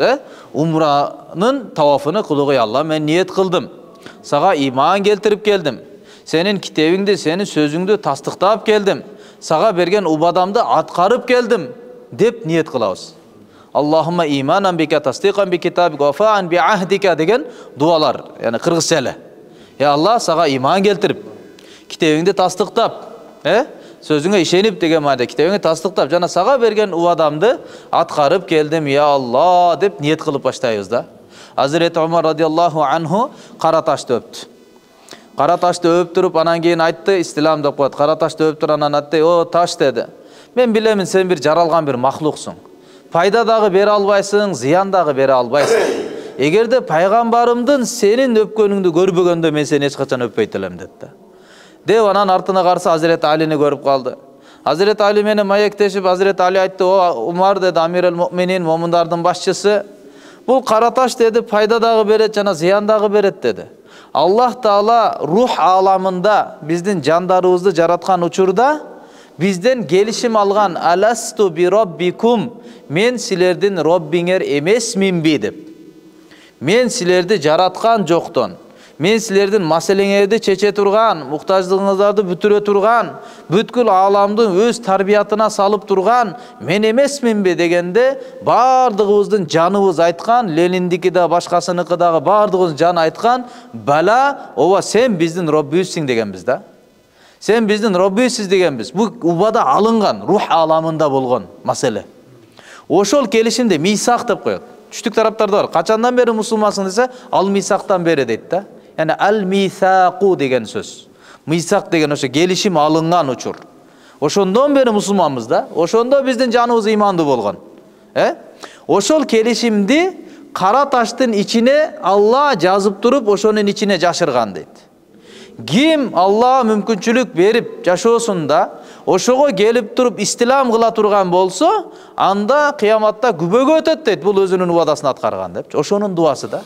умранын тавафыны кылууга я Алла мен ниет кылдым. Сага иман келтирип келдим. Сенин китебиңди, сенин сөзүңдү тастыктап келдим. Сага берген убадамды аткарып келдим деп ниет кылабыз. Аллахумма иманан бика тасдиқан би китабик вафаан би ахдика деген дуалар, яны кыргызча эле. Я Алла, сага иман келтирип, китебиңди тастыктап, сөзүңө ишенип деген маанада китебиңди тастыктап, жана сага берген убадамды аткарып келдим, я Алла деп ниет кылып баштайбыз да. Hazreti Umar radıyallahu anhu kara taşты öptü. Kara taşты öpüp durup anan keyin aytты, İslam деп koydu. Kara taşты öpüp durup anan aytты, o taş dedi. Men bilemin sen bir jaralgan bir mahluksun. Fayda dağı bere albaysın, ziyan dağı bere albaysın. Egerde paygambarımdın senin öpkönüңdү görбөгөндө men seni hiç kaçan öppeyt elem dedi. Dep anan artına karşı Hazreti Ali'ni görüp kaldı. Hazreti Ali meni mayekteship Hazreti Ali aytты, o Umar dedi, Amirul Mu'minin, mo'minlardın başçısı. Bu kara taş dedi, fayda dağı beret, jana ziyan dağı beret dedi. Allah Taala ruh alamında bizdin jandarыбызды жараткан учурда bizden gelişim algan alastu bi rabbikum, men silerdin Robbiңер emesminbi dep. Men silerdi jaratkan jokton. Men silerdin maselеңерди чече турган, muhtaçlığыңыздарды бүтүрө турган, бүткүл аламдын өз тарбиятына салып турган мен эмесминби дегенде бардыгыбыздын жаныбыз айткан, Лениндики да башкасыныкы дагы бардыгыбыздын жаны айткан, бала, ооба сен биздин Роббибизсиң дегенбиз да. Сен биздин Роббибизсиз дегенбиз. Бу убада алынган, рух аламында болгон маселе. Ошол келишимде мисак деп коет. Түштүк тараптарда бар. Качандан бери мусулмансың десе, ал мисактан бери дейт да. Yani al-misaqu деген söz. Misak деген ошо келишим алынган учур. Ошондон бери мусулманбыз да. Ошондо биздин жаныбыз имандуу болгон. Ошол келишимди кара таштын ичине Алла жазып туруп, ошонун ичине жашырган дейт. Ким Алла мүмкүнчүлүк берип жашоосунда ошого келип туруп истилам кыла турган болсо, анда кыяматта күбөгө өтөт дейт. Бул өзүнүн убадасын аткарган деп. Ошонун дуасы да.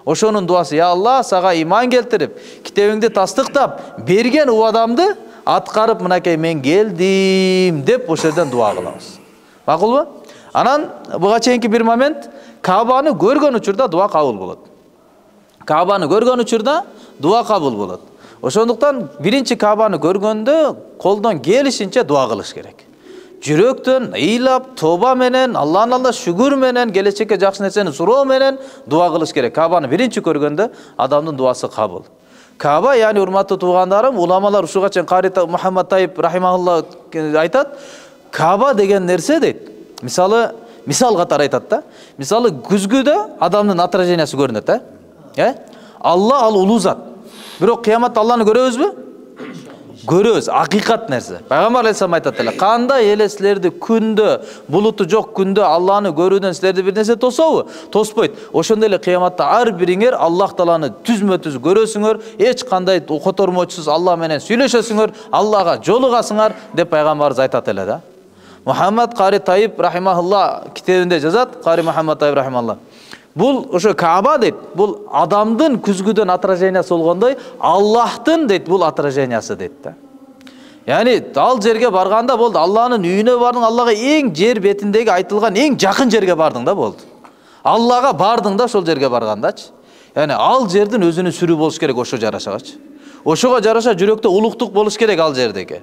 Ошонун дуасы, я Алла, сага иман келтирип, китебиңди тастыктап, берген убадамды аткарып, мынакей мен келдим деп ошо жерден дуа кылабыз. Макулбу? Анан буга чейинки бир момент, Каабаны көргөн учурда дуа кабыл болот. Каабаны көргөн учурда дуа кабыл болот. Ошондуктан биринчи Каабаны көргөндө колдон келишинче дуа кылыш керек. Жүрөктөн ыйлап, тоба менен, Алланын алдында шүгүр менен, келечекке жакшы нерсени суроо менен дуа кылыш керек. Каабаны биринчи көргөндө адамдын дуасы кабыл. Кааба, яни урматтуу туугандарым, уламалар ушуга чейин Кари Мухаммад Тайып рахимахулла айтат, Кааба деген нерсе дейт. Мисал катары айтат да. Мисалы күзгүдө адамдын отражениясы көрүнөт, Алла ал улуу зат. Бирок кыяматта Алланы көрөбүзбү? Көрөбүз, акыйкат нерсе. Пайгамбар алейхиссалам айтат эле, кандай эле силерди күндө, булуту жок күндө Алланы көрүүдөн силерди бир нерсе тособу? Тоспойт. Ошондой эле кыяматта ар бириңер Аллах Тааланы түзмө-түз көрөсүңөр, эч кандай котормочусуз Алла менен сүйлөшөсүңөр, Аллага жолугасыңар деп пайгамбарыбыз айтат эле да. Мухаммад Кари Тайып рахимахулла китебинде жазат, Кари Мухаммад Тайып рахимахулла. Бул ошо Кааба дейт, бул адамдын күзгүдөн отражениясы болгондой, Аллахтын дейт, бул отражениясы дейт да. Яни ал жерге барганда болду, Алланын үйүнө бардың, Аллага эң жер бетиндеги айтылган эң жакын жерге бардың да болду. Аллага бардың да ошол жерге баргандачы. Яни ал жердин өзүнүн сүрү болуш керек ошо жарашагачы. Ошого жараша жүрөктө улуктук болуш керек ал жердеги.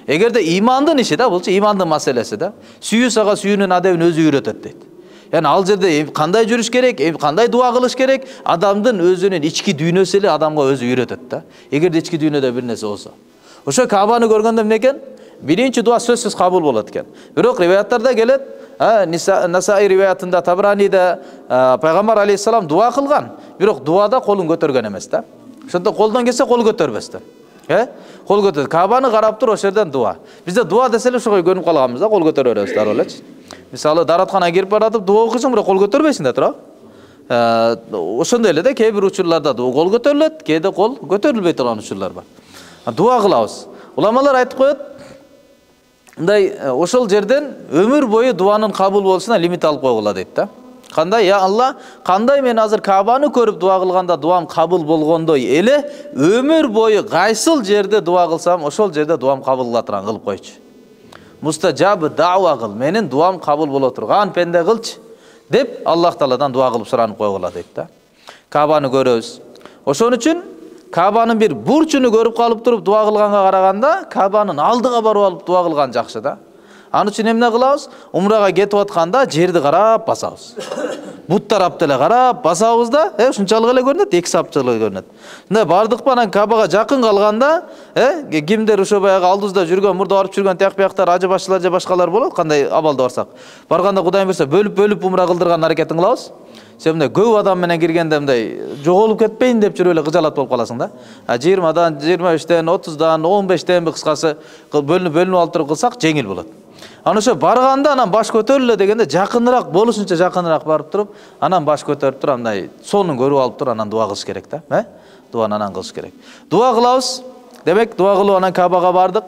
Эгерде имандын иши да болчу, имандын маселеси да. Сүйүү сага сүйүүнүн адебин өзү үйрөтөт дейт. Yani al жерде кандай жүрүш керек, кандай дуа кылыш керек, адамдын өзүнүн ички дүйнөсү эле адамга өзү үйрөтөт да. Эгерде ички дүйнөдө бир нерсе болсо. Ошо Каабаны көргөндө эмне экен? Биринчи дуа сөзсүз кабыл болот экен. Бирок риваяттарда келет, Насаи риваятында, Табраниде пайгамбар алейхиссалам дуа кылган. Бирок дуада колун көтөргөн эмес да. Ошондо колдон келсе кол көтөрбөстөн. Кол көтөр. Каабаны карап туруп ошол жерден дуа. Бизде дуа деселе ошого көнүп калганбыз да, кол көтөрө беребиз дароо элечи. Мисалы даратканага кирип баратып дуа окуйсуң, бирок кол көтөрбөйсүң да тура. Ошондой эле да кээ бир учурларда кол көтөрүлөт, кээде кол көтөрүлбөй турган учурлар бар. Дуа кылабыз. Уламалар айтып коет, мындай ошол жерден өмүр бою дуанын кабыл болушуна лимит алып койгула дейт да. Кандай, я Алла, кандай мен азыр Кабаны көрүп дуа кылганда дуам кабыл болгондой эле өмүр бою кайсыл жерде дуа кылсам, ошол жерде дуам кабыл кыла турган кылып койчу. Мустажабы дауа кыл, менин дуам кабыл боло турган пенде кылчы деп Аллах Тааладан дуа кылып суранып койгула дейт да. Кабаны көрөбүз. Ошон үчүн Кабанын бир бурчуну көрүп калып туруп дуа кылганга караганда Кабанын алдыга барып алып дуа кылган жакшы да. Аны үчүн эмне кылабыз? Умрага кетип атканда жерди карап басабыз. Бут тарап деле карап басабыз да, ушунчалык эле көрүнөт, 2 сапчылык көрүнөт. Мындай бардык менен Кабага жакын калганда, кимдер ошо баягы алдыбызда жүргөн, мурда барып жүргөн тияк-бияктар, ажы башчылар же башкалар болот, кандай абалда барсак. Барганда Кудайым берсе бөлүп умра кылдырган аракетин кылабыз. Сен мындай көп адам менен киргенде мындай жоголуп кетпейин деп жүрүп эле кыжалат болуп каласың да. 20дан, 25тен, 30дан, 15тен кыскасы бөлүнүп алып туруп кылсак жеңил болот. Аны ошо барганда анан баш көтөрүлө дегенде жакыныраак болушунча жакыныраак барып туруп, анан баш көтөрүп туруп андай сонун көрүп алып туруп анан дуа кылыш керек да. Дуаны анан кылыш керек. Дуа кылабыз. Демек дуа кылып анан Кабага бардык.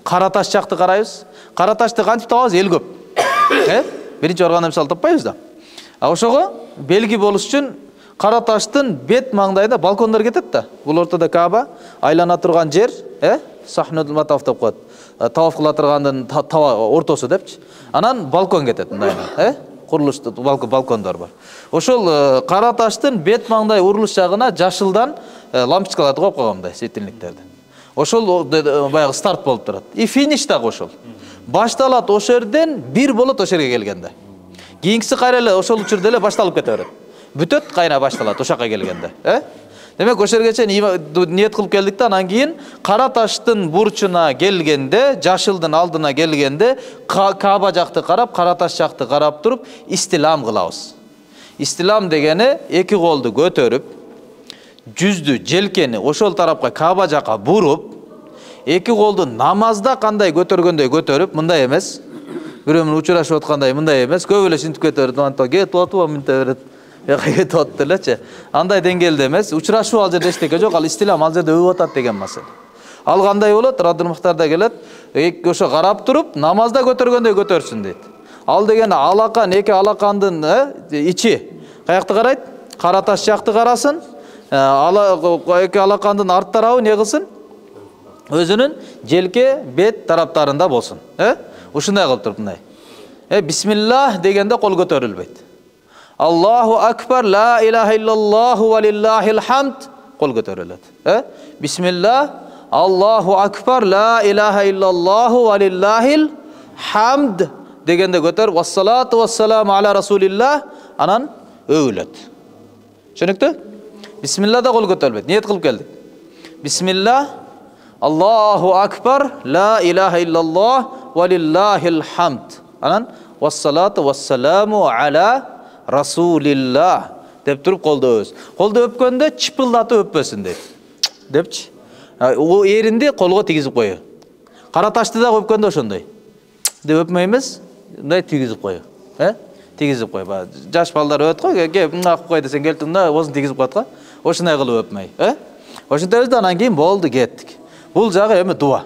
Кара таш жакты карайбыз. Кара ташты кантип табабыз? Эл көп. Биринчи барганда мисалы таппайбыз да. Ошого белги болуш үчүн кара таштын бет маңдайында балкондор кетет да. Бул ортодо Каба, айлана турган жер, Сахнудул Матаф деп коет. Таваф кыла тургандын ортосу депчи. Анан балкон кетет мындай, курулушту балкондор бар. Ошол кара таштын бет маңдай урулуш жагына жашылдан лампочкаларды коюп койгон мындай светильниктерди. Ошол баягы старт болуп турат. И финиш дагы ошол. Башталат ошол жерден бир болот ошол жерге келгенде. Кийинкиси кайра эле ошол учурда эле башталып кете берет. Бүтөт, кайра башталат ошол жака келгенде, Демек ошол жерге чейин ниет кылып келдик да, анан кийин кара таштын бурчуна келгенде, жашылдын алдына келгенде, Каба жакты карап, кара таш жакты карап туруп, истилам кылабыз. Истилам дегени эки колду көтөрүп, жүздү, желкени ошол тарапка Каба жака буруп, эки колду намазда кандай көтөргөндөй көтөрүп, мындай эмес. Бирөө менен учурашып аткандай мындай эмес, көп эле шинтип көтөрүп, антон кетип атып, мындай берет. Кетип атты элечи. Андай деңгээлде эмес, учурашуу ал жерде эчтеке жок, ал истилам ал жерде өбүп атат деген маселе. Ал кандай болот? Радул Мухтарда келет, ошо карап туруп, намазда көтөргөндөй көтөрсүн дейт. Ал дегени алакан, эки алакандын ичи каякты карайт? Кара таш жакты карасын. Эки алакандын арт тарабы не кылсын? Өзүнүн желке, бет тараптарында болсун. Ушундай кылып туруп мындай. Бисмиллах дегенде кол көтөрүлбөйт. Аллаху акбар, ла илаха иллаллаху ва лиллахил хамд. Кол көтөрүлөт. Бисмиллах, Аллаху акбар, ла илаха иллаллаху ва лиллахил хамд дегенде көтөр, вассалату вассаламу аля расулиллах, анан өүлөт. Түшүнүктү? Бисмиллахда кол көтөрүлбөйт. Ниет кылып келдик. Бисмиллах, Аллаху акбар, ла илаха иллаллах ва лиллахил хамд. Анан вассалату вассаламу аля расулиллах деп туруп колду өз. Колду өпкөндө чыпылдатып өппөсүн дейт. Депчи. О эринди колго тигизип кою. Кара ташты да өпкөндө ошондой. Деп өпмөй эмес, мындай тигизип кою. Тигизип кой. Жаш балдар өт кой, кеп мына кылып кой десең келип мына озун тигизип коет го. Ошондой кылып өпмөй. Ошондой анан кийин болду, кеттик. Бул жагы эми дуа.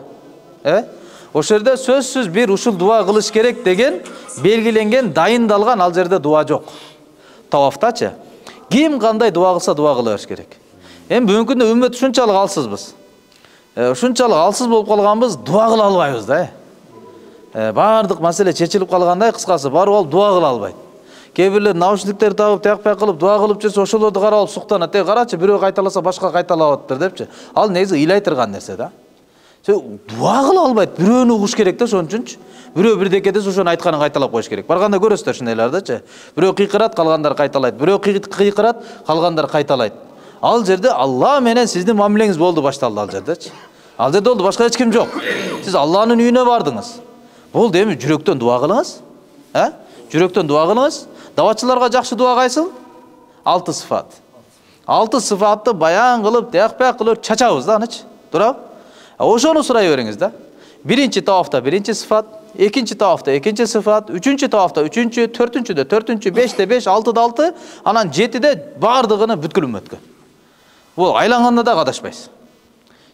Ошол жерде сөзсүз бир ушул дуа кылыш керек деген белгиленген, дайындалган ал жерде дуа жок. Тавафтачы ким кандай дуа кылса дуа кыла бериш керек. Эми бүгүнкү күндө үммөт ушунчалык алсызбыз. Ушунчалык алсыз болуп калганбыз, дуа кыла албайбыз да. Бардык маселе чечилип калгандай, кыскасы барып алып дуа кыла албайт. Кээ бирлер наушниктер тагып, таяк кылып дуа кылып жүрсө, ошолорду карап алып суктанат. Карачы, бирөө кайталаса башка кайталап атыптыр депчи. Ал негизи ыйлай турган нерсе да. Дуа кыла албайт, бирөөнү угуш керек да, ошон үчүнчү. Бирөө бирдеке десе ошону айтканын кайталап коюш керек. Барганда көрөсүздөр ушундайлардычы. Бирөө кыйкырат, калгандар кайталайт. Бирөө кыйкырат, калгандар кайталайт. Ал жерде Алла менен сиздин мамилеңиз болду, башталды ал жердечи. Ал жерде болду, башка эч ким жок. Сиз Алланын үйүнө бардыңыз. Болду, эми жүрөктөн дуа кылыңыз. Жүрөктөн дуа кылыңыз. Даватчыларга жакшы дуа кайсыл? 6 сыфат. 6 сыфатты баян кылып, таяк кылып чачабыз да, анычы. Туурабы? Ошону сурай бериңиз да. Биринчи тавафта биринчи сыфат, экинчи тавафта экинчи сыфат, үчүнчү тавафта үчүнчү, төртүнчүдө төртүнчү, 5те 5, 6да 6, анан 7де бардыгыны бүткүлүм өткөн. Бул айланганда да адашпайсыз.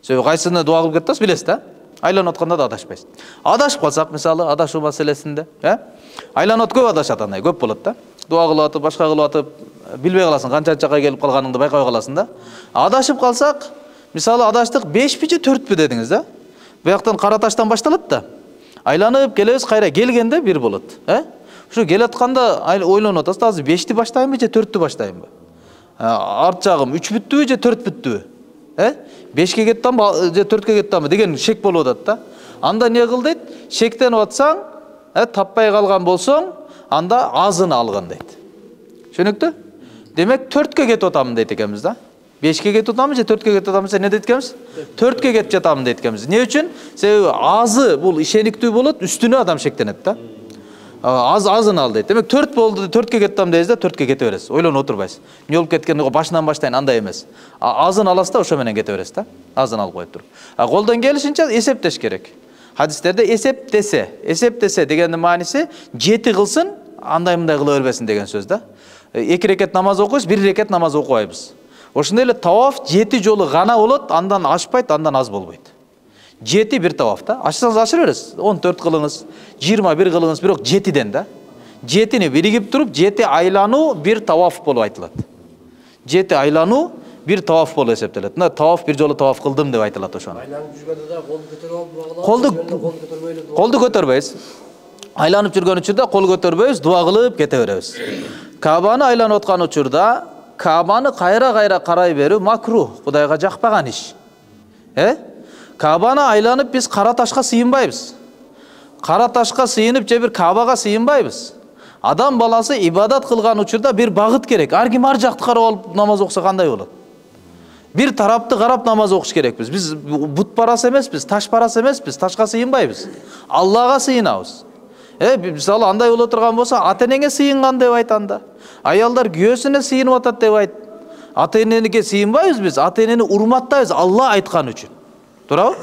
Себеби кайсыны дуа кылып кетсеңиз билесиз да. Айланып атканда да адашпайсыз. Адашып калсак, мисалы, адашуу маселесинде, айланып көп адашат андай, көп болот да. дуа кылып атып, башка кылып атып, билбей каласың канча жакка келип калганыңды байкабай каласың да. Адашып калсак, мисалы адаштык 5пи же 4пи дедиңиз да. Буяктан Кара Таштан башталат да. Айланып келебиз, кайра келгенде бир болот, Ушу келатканда ойлонуп атасыз, азыр 5ти баштайынбы же 4тү баштайынбы? Арт жагым 3 бүттүбү же 4 бүттүбү? 5ке кеттамбы же 4ке кеттамбы деген шек болуп атат да. Анда не кыл дейт? Шектенип атсаң, таппай калган болсоң, анда азын алган дейт. Түшүнүктү? Демек 4ке кетип атамын дейт экенбиз да. 5ке кетип атамын же 4ке кетип атамын же не дейт экенбиз? 4ке кетип жатамын дейт экенбиз. Эмне үчүн? Себеби азы бул ишениктүү болот, үстүнө адам шектенет да. Азын ал дейт. Демек 4 болду, 4ке кеттим дейсиз да, 4ке кете бересиз. Ойлонуп отурбайсыз. Эмне болуп кеткен, башынан баштайын андай эмес. Азын аласыз да, ошо менен кете бересиз да. Азын алып коюп туруп. Колдон келишинче эсептеш керек. Хадистерде эсептесе дегендин мааниси 7 кылсын, андай мындай кыла бербесин деген сөз да. 2 рекет намаз окуйбуз, 1 рекет намаз окубайбыз. Ошондой эле таваф 7 жолу гана болот, андан ашпайт, андан аз болбойт. 7 бир таваф да. Ашсаңыз ашыр бересиз. 14 кылыңыз, 21 кылыңыз, бирок 7ден да. 7ни биригип туруп, 7 айлануу бир таваф болуп айтылат. 7 айлануу бир таваф болуп эсептелет. Мына таваф бир жолу таваф кылдым деп айтылат ошону. Айланып жүргөндө да колду көтөрүп алып, колду көтөрбөйбүз. Айланып жүргөн учурда кол көтөрбөйбүз, дуа кылып кете беребиз. Кабаны айланып аткан учурда Кабаны кайра-кайра карай берүү макрух, Кудайга жакпаган иш. Кабаны айланып биз кара ташка сыйынбайбыз. Кара ташка сыйынып же бир Кабага сыйынбайбыз. Адам баласы ибадат кылган учурда бир багыт керек. Ар ким ар жакты карап алып намаз окуса кандай болот? Бир тарапты карап намаз окуш керекпиз. Биз бут парасы эмеспиз, таш парасы эмеспиз, ташка сыйынбайбыз. Аллага сыйынабыз. Мисалы андай боло турган болсо, ата-энеңе сыйынган деп айт анда. Аялдар күйөөсүнө сыйынып атат деп айт. Ата-энеге сыйынбайбыз биз, ата-энени урматтайбыз Алла айткан үчүн. Туурабы?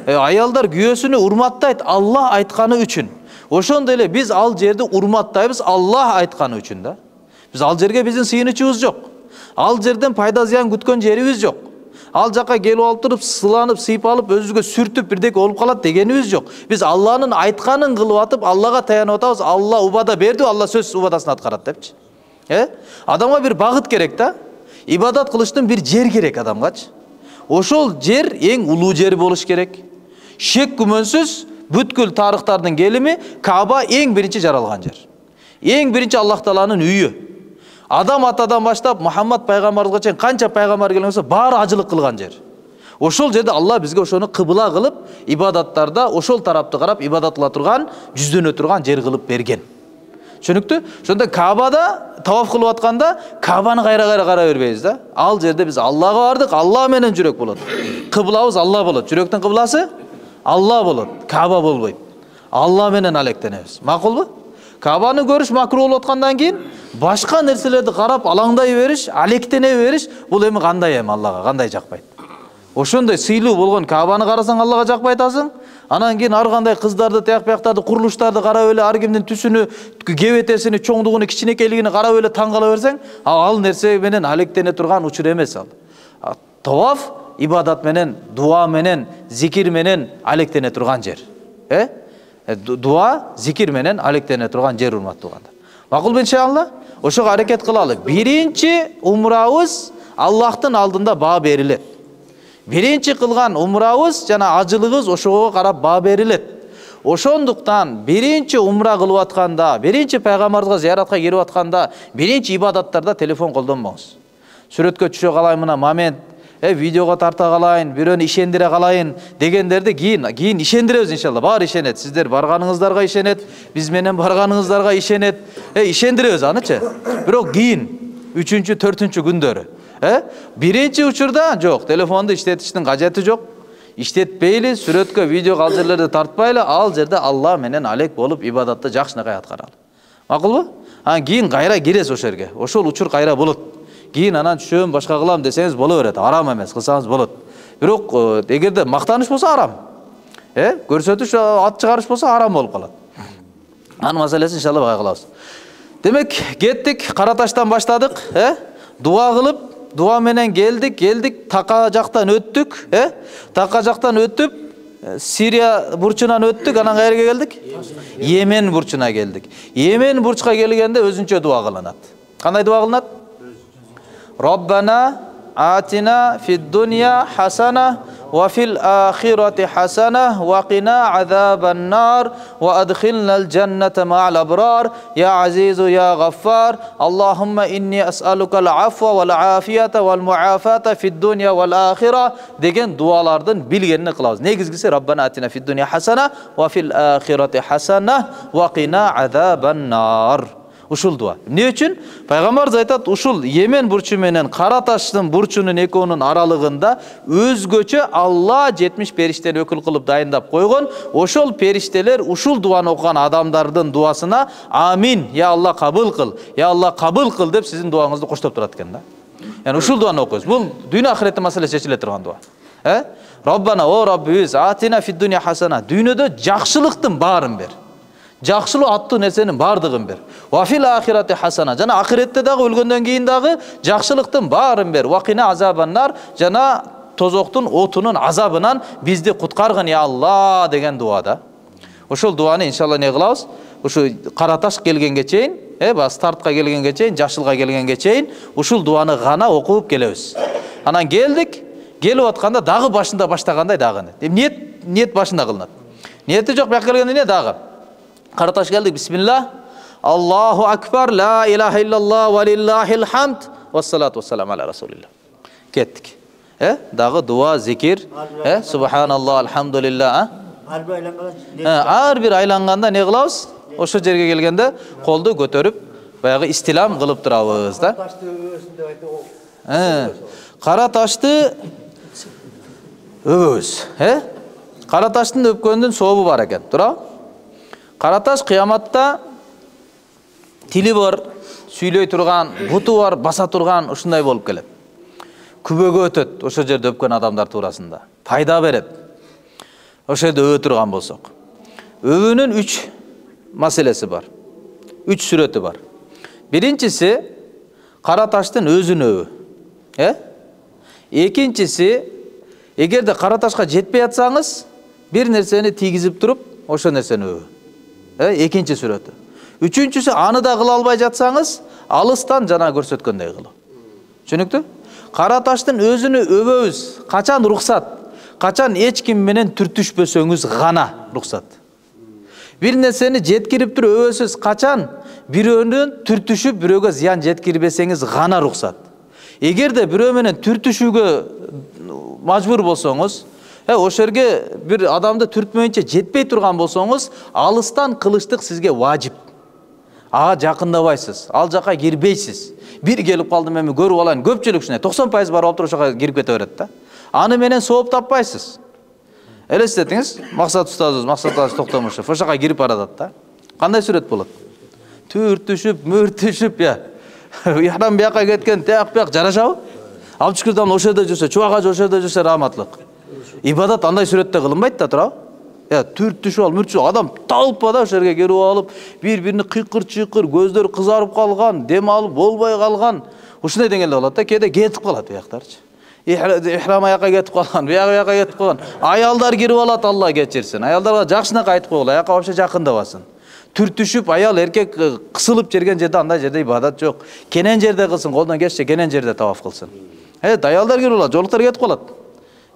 Аялдар күйөөсүнө урматтайт Алла айтканы үчүн. Ошондой эле биз ал жерди урматтайбыз Алла айтканы үчүн да. Биз ал жерге биздин сыйынычыбыз жок. Ал жерден пайда зыян күткөн жерибиз жок. Ал жакка келип алып туруп, сыланып, сыйып алып, өзүбүзгө сүртүп бирдеке болуп калат дегенибиз жок. Биз Алланын айтканын кылып атып, Аллага таянып атабыз. Алла убада берди, Алла сөз убадасын аткарат депчи. Адамга бир багыт керек да. Ибадат кылыштын бир жер керек адамгачы. Ошол жер эң улуу жер болуш керек. Шек күмөнсүз бүткүл тарыхтардын келими Каба эң биринчи жаралган жер. Эң биринчи Аллах Тааланын үйү. Адам атадан баштап Мухаммад пайгамбарга чейин канча пайгамбар келген болсо, баары ажылык кылган жер. Ошол жерде Алла бизге ошону кыбыла кылып, ибадаттарда ошол тарапты карап ибадат кыла турган, жүздөнө турган жер кылып берген. Түшүнүктү? Ошондо Кабада таваф кылып атканда Кабаны кайра-кайра карай бербейбиз да. Ал жерде биз Аллага бардык, Алла менен жүрөк болот. Кыблабыз Алла болот. Жүрөктүн кыбласы Алла болот. Каба болбойт. Алла менен алектенебиз. Макулбу? Кабаны көрүш макрух болуп аткандан кийин башка нерселерди карап алаңдай бериш, алектене бериш, бул эми кандай Аллага, кандай жакпайт. Ошондой сыйлуу болгон Кабаны карасаң Аллага жакпай атасың. Анан кийин ар кандай кыздарды, таяк-бияктарды, курулуштарды карап эле, ар кимдин түсүнү, кебетесини, чоңдугуну, кичинекейлигини карап эле таң кала берсең, ал нерсе менен алектене турган учур эмес ал. Таваф ибадат менен, дуа менен, зикир менен алектене турган жер. Дуа, зикир менен алектене турган жер, урматтуу угандар. Макулбу иншалла? Ошого аракет кылалы. Биринчи умрабыз Аллахтын алдында баа берилет. Биринчи кылган умрабыз жана ажылыгыбыз ошого карап баа берилет. Ошондуктан биринчи умра кылып атканда, биринчи пайгамбарга зияратка келип атканда, биринчи ибадаттарда телефон колдонбоңуз. Сүрөткө түшө калайын мына момент, видеого тарта калайын, бирөөнү ишендире калайын дегендерди кийин ишендиребиз иншалла. Баары ишенет. Сиздер барганыңыздарга ишенет, биз менен барганыңыздарга ишенет. Ишендиребиз анычы. Бирок кийин 3-4 күндөрү. Биринчи учурда жок, телефонду иштетиштин кажети жок. Иштетпейли, сүрөткө, видеого ал жерлерди тартпайлы, ал жерде Алла менен алек болуп ибадатты жакшынакай аткаралы. Макулбу? Кийин кайра киресиз ошол жерге. Ошол учур кайра болот. Кийин анан түшөм, башка кылам десеңиз боло берет. Арам эмес, кылсаңыз болот. Бирок эгерде мактаныш болсо арам. Көрсөтүш, ат чыгарыш болсо арам болуп калат. Анын маселесин иншалла бага кылабыз. Демек, кеттик, Кара Таштан баштадык, дуа кылып, дуа менен келдик, така жактан өттүк, така жактан өтүп, Сирия бурчунан өттүк, анан кайерге келдик? Йемен бурчуна келдик. Йемен бурчка келгенде өзүнчө дуа кылынат. Кандай дуа кылынат? Роббана атина фид дунья хасана ва фил ахирати хасана ва кина азабан нар ва адхилнал джанната ма'ал абрар я азизу я гаффар Аллахумма инни ас'алукал афва вал афията вал муафата фид дунья вал ахира деген дуалардын билгенini кылабыз. Негизгиси Роббана атина фид дунья хасана ва фил ахирати хасана ва кина азабан нар. Ушул дуа. Эмне үчүн? Пайгамбарыбыз айтат, ушул Йемен бурчу менен Кара таштын бурчунун экөөнүн аралыгында өзгөчө Алла 70 периштени өкүл кылып дайындап койгон. Ошол периштелер ушул дуаны окуган адамдардын дуасына амин, я Алла кабыл кыл, я Алла кабыл кыл деп сиздин дуаңызды коштоп турат экен да. Яны ушул дуаны окуйбуз. Бул дүйнө ахиреттин маселеси чечиле турган дуа. Роббана о Роббибиз атина фид дунья хасана. Дүйнөдө жакшылыктын баарын бер. Жакшылуу аттуу нерсенин бардыгын бер. Ва фил ахирати хасана. Жана ахиретте дагы өлгөндөн кийин дагы жакшылыктын баарын бер. Ва кина азабан нар. Жана тозоктун отунун азабынан бизди куткаргын я Алла деген дуада. Ошол дуаны иншалла не кылабыз? Ушу Кара таш келгенге чейин, стартка келгенге чейин, жашылга келгенге чейин ушул дуаны гана окуп келебиз. Анан келип атканда дагы башында баштагандай дагы. Ниет башында кылынат. Ниети жок, бияка келгенде эмне дагы? Кара таш келдик. Бисмилlah. Аллаху акбар, ла илаха иллаллах ва лиллахил хамд, вассалату вассаламу аля расулилlah. Кеттик. Дагы дуа, зикир, субханаллах, алхамдулилlah. Ар бир айланганда не кылабыз? Ошо жерге келгенде колду көтөрүп, баягы истилам кылып турабыз да. Кара ташты өбөбүз. Кара таштын өпкөндүн сообу бар экен. Туурабы? Кара таш кыяматта тили бар, сүйлөй турган, буту бар, баса турган ушундай болуп келет. Күбөгө өтөт ошо жерде өпкөн адамдар туурасында. Пайда берет. Ошо жерде өбө турган болсок. Өбөнүн 3 маселеси бар. 3 сүрөтү бар. Биринчиси кара таштын өзүн өбө. Экинчиси эгерде кара ташка жетпей атсаңыз, бир нерсени тийгизип туруп, ошо нерсени өбө. Экинчи сүрөтү. Үчүнчүсү аны да кыла албай жатсаңыз, алыстан жана көрсөткөндөй кылуу. Түшүнүктү? Кара таштын өзүнү өбөбүз. Качан рухсат? Качан эч ким менен түртүшпөсөңүз гана рухсат. Бир нерсени жеткирип туруп өбөсүз. Качан бирөөнүн түртүшүп, бирөөгө зыян жеткирбесеңиз гана рухсат. Эгерде бирөө менен түртүшүүгө мажбур болсоңуз, ошол жерге бир адамды түртмөйүнчө жетпей турган болсоңуз, алыстан кылыштык сизге важип. Ага жакындабайсыз, ал жака кирбейсиз. Бир келип калдым, эми көрүп алайын. Көпчүлүк ушундай 90% бар болуп туруп ошого кирип кете берет да. Аны менен сооп таппайсыз. Элестетиңиз, Максат устазыбыз, Максат Токтомушев ошого кирип баратат да. Кандай сүрөт болот? Түртүшүп, мөртүшүп, ихрам бияка кеткен, тияк бияк жарашабы? Абдышкүрдан ошол жерде жүрсө, чубагаж ошол жерде жүрсө раматлык. Ибадат андай сүрөттө кылынбайт да, туурабы? Түртүшүп ал, мүртүшүп адам талпа да ошол жерге келип алып, бири-бирине кыйкыр-чыйкыр, көздөр кызарып калган, дем алып болбой калган. Ушундай деңгээлде болот да, кээде кетип калат бияктарчы. Ихрам аяка кетип калган, бияка кетип калган. Аялдар кирип алат, Алла кечирсин. Аялдарга жакшынакай айтып койгула, аяка вообще жакындабасын. Түртүшүп, аял эркек кысылып жерген жерде андай жерде ибадат жок. Кенен жерде кылсын, колдон келсе кенен жерде таваф кылсын. Аялдар кирип алат, жолуктар кетип калат.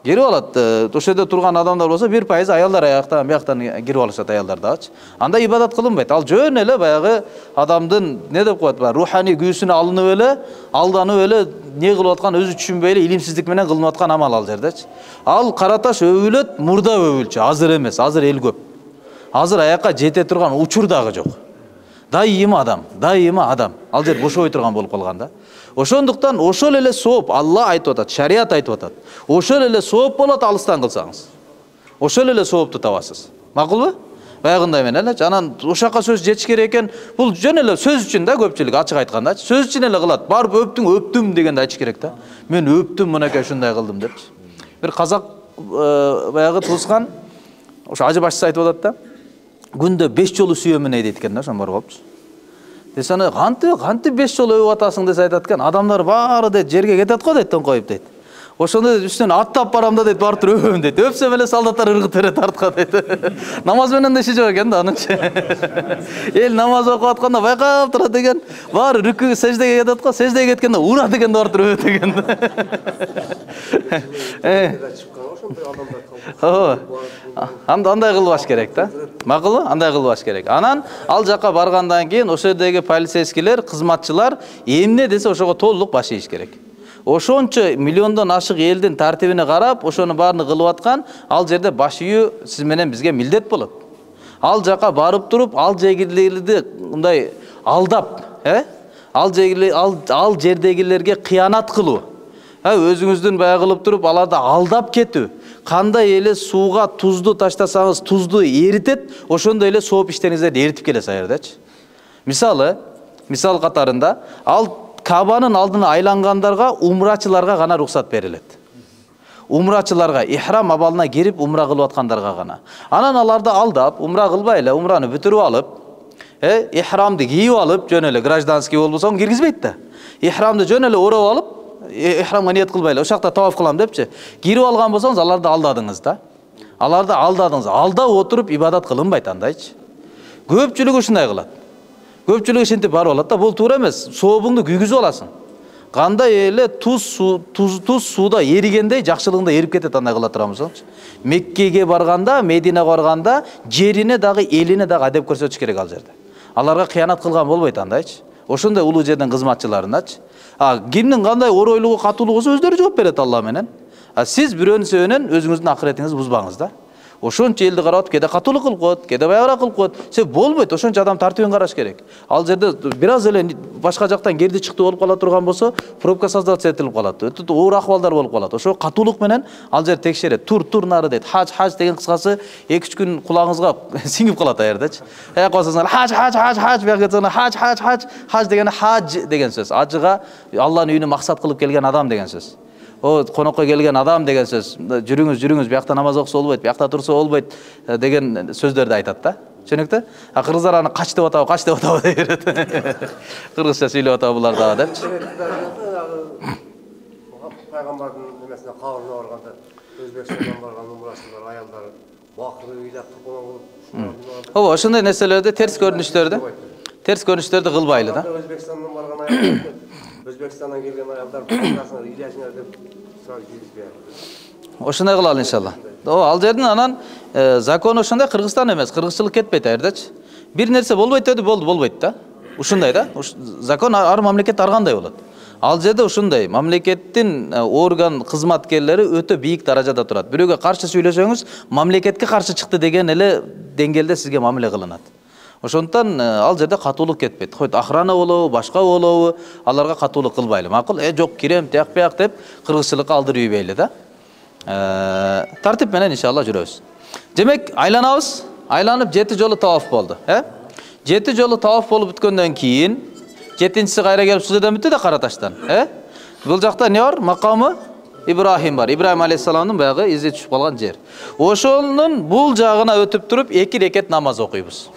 Кирип алат, ошол жерде турган адамдар болсо 1% аялдар аяктан, бияктан кирип алышат аялдар дагычы. Анда ибадат кылынбайт. Ал жөн эле баягы адамдын не деп коет, руханий күйүүсүнө алынып эле, алданып эле, не кылып аткан өзү түшүнбөй эле илимсиздик менен кылынып аткан амал ал жердечи. Ал кара таш өбүлөт, мурда өбүлчү, азыр эмес, азыр эл көп. Азыр аякка жете турган учур дагы жок. Дайыма адам. Ал жер бошобой турган болуп калган да. Ошондуктан ошол эле сооп, Алла айтып атат, шарият айтып атат. Ошол эле сооп болот алыстан кылсаңыз. Ошол эле соопту табасыз. Макулбу? Баягындай менен эле, анан ошака сөз жетиш керек экен. Бул жөн эле сөз үчүн да, көпчүлүк ачык айткандачы. Сөз үчүн эле кылат. Барып өптүм дегенде айтыш керек да. Мен өптүм, мынакей ушундай кылдым депчи. Бир казак баягы туускан ошо ажы башчысы айтып атат да. Күндө 5 жолу сүйөмүн дейт экен да, ошон бар болупчу. Десene kanti 5 жолу өбүп атасың десе айтат экен. Адамдар баары дейт жерге кетет го дейт, тоңкоюп дейт. Ошондо үстүнөн аттап барам да дейт, барып туруп өбөм дейт. Өпсөм эле солдаттар ыргыт бере тарткан дейт. Намаз менен да иши жок экен да анынчы. Эл намаз окуп атканда байкап турат экен. Баары рүкүгө сеждеге кетип аткан, сеждеге кеткенде урат экен да барып туруп өбөт экен. Андай кылбаш керек да. Макулбу? Андай кылбаш керек. Анан ал жака баргандан кийин ошо жердеги полицейскийлер, кызматчылар эмне десе ошого толук баш ийиш керек. Ошончо миллиондон ашык элдин тартибине карап, ошонун баарын кылып аткан, ал жерде баш ийүү сиз менен бизге милдет болот. Ал жака барып туруп, ал жергилерди мындай алдап, ал жердегилерге кыянат кылуу. Өзүңүздүн баягы кылып туруп, аларды алдап кетүү. Кандай эле сууга тузду таштасаңыз, тузду эритет, ошондой эле сооп иштериңиздерди эритип келесиз аердачы. Мисал катарында, ал Кабанын алдына айлангандарга, умрачыларга гана рухсат берилет. Умрачыларга, ихрам абалына кирип умра кылып аткандарга гана. Анан аларды алдап, умра кылбай эле, умраны бүтүрүп алып, ихрамды кийип алып, жөн эле гражданский болбосо киргизбейт да. Ихрамды жөн эле ороп алып, ихрамга ниет кылбай эле, ошакта таваф кылам депчи. Кирип алган болсоңуз, аларды алдадыңыз да. Аларды алдадыңыз. Алдап отуруп ибадат кылынбайт андайчы. Көпчүлүгү ушундай кылат. Көпчүлүгү ишинтип барып алат да, бул туура эмес. Сообуңду күйгүзүп аласың. Кандай эле туз сууда эригендей жакшылыгында эрип кетет андай кыла турамысыңчы. Меккеге барганда, Мединеге барганда жерине дагы, элине дагы адеп көрсөтүш керек ал жерде. Аларга кыянат кылган болбойт андайчы. Ошондой улуу жерден кызматчыларыначы. Кимдин кандай оройлугу, катуулугу болсо өздөрү жооп берет Алла менен. Сиз бирөөнүн сөөнөн өзүңүздүн акыретиңизди бузбаңыз да. Ошончо элди карап, кеде катуулук кылып коет, кеде баягыраак кылып коет. Себеп болбойт, ошончо адам тартибин караш керек. Ал жерде бир аз эле башка жактан кирди чыкты болуп кала турган болсо, пробка создаться этилип калат. Өтө оор акыбалдар болуп калат. Ошо катуулук менен ал жер текшерет. Тур нары дейт. Хаж деген кыскасы 2-3 күн кулагыңызга сиңип калат аердачы. Калсаңыз хаж бияка кетсеңиз хаж деген хаж деген сөз. Ажыга Алланын үйүнө максат кылып келген адам деген сөз. Конокко келген адам деген сөз. Жүрүңүз, биякта намаз окуса болбойт, биякта турса болбойт деген сөздөрдү айтат да. Түшүнүктү? Кыргыздар аны кач деп атабы деп берет. Кыргызча сүйлөп атабы булар дагы депчи. Пайгамбардын немесине кабырына барганда Өзбекстандан барган умрачылар, аялдар бакыры ыйлап турган ошондой нерселерди, терс көрүнүштөрдү кылбайлы да. Өзбекстандан барган аялдар, Өзбекстандан келген аялдар бакырасына ыйлашыңар деп сурап жүрүшпөйбү. Ошондой кылалы иншалла. Ал жердин анан закон ошондой, Кыргызстан эмес, кыргызчылык кетпейт аердачы. Бир нерсе болбойт деди, болбойт да. Ушундай да. Закон ар мамлекет ар кандай болот. Ал жерде ушундай, мамлекеттин орган кызматкерлери өтө бийик даражада турат. Бирөөгө каршы сүйлөсөңүз, мамлекетке каршы чыкты деген эле деңгээлде сизге мамиле кылынат. Ошондон ал жерде катуулук кетпейт. Хойт охрана болобу, башка болобу, аларга катуулук кылбайлы. Макул, жок кирем, тияк деп кыргызчылыкка алдырып ийбейли да. Тартип менен иншалла жүрөбүз. Демек, айланабыз. Айланып 7 жолу таваф болду, 7 жолу таваф болуп бүткөндөн кийин 7-си кайра келип сүзөдөн бүттү да Кара таштан, Бул жакта эмне бар? Макамы Ибрахим бар. Ибрахим алейхиссаламдын баягы изи түшүп калган жер. Ошонун бул жагына өтүп туруп 2 рекет намаз окуйбуз.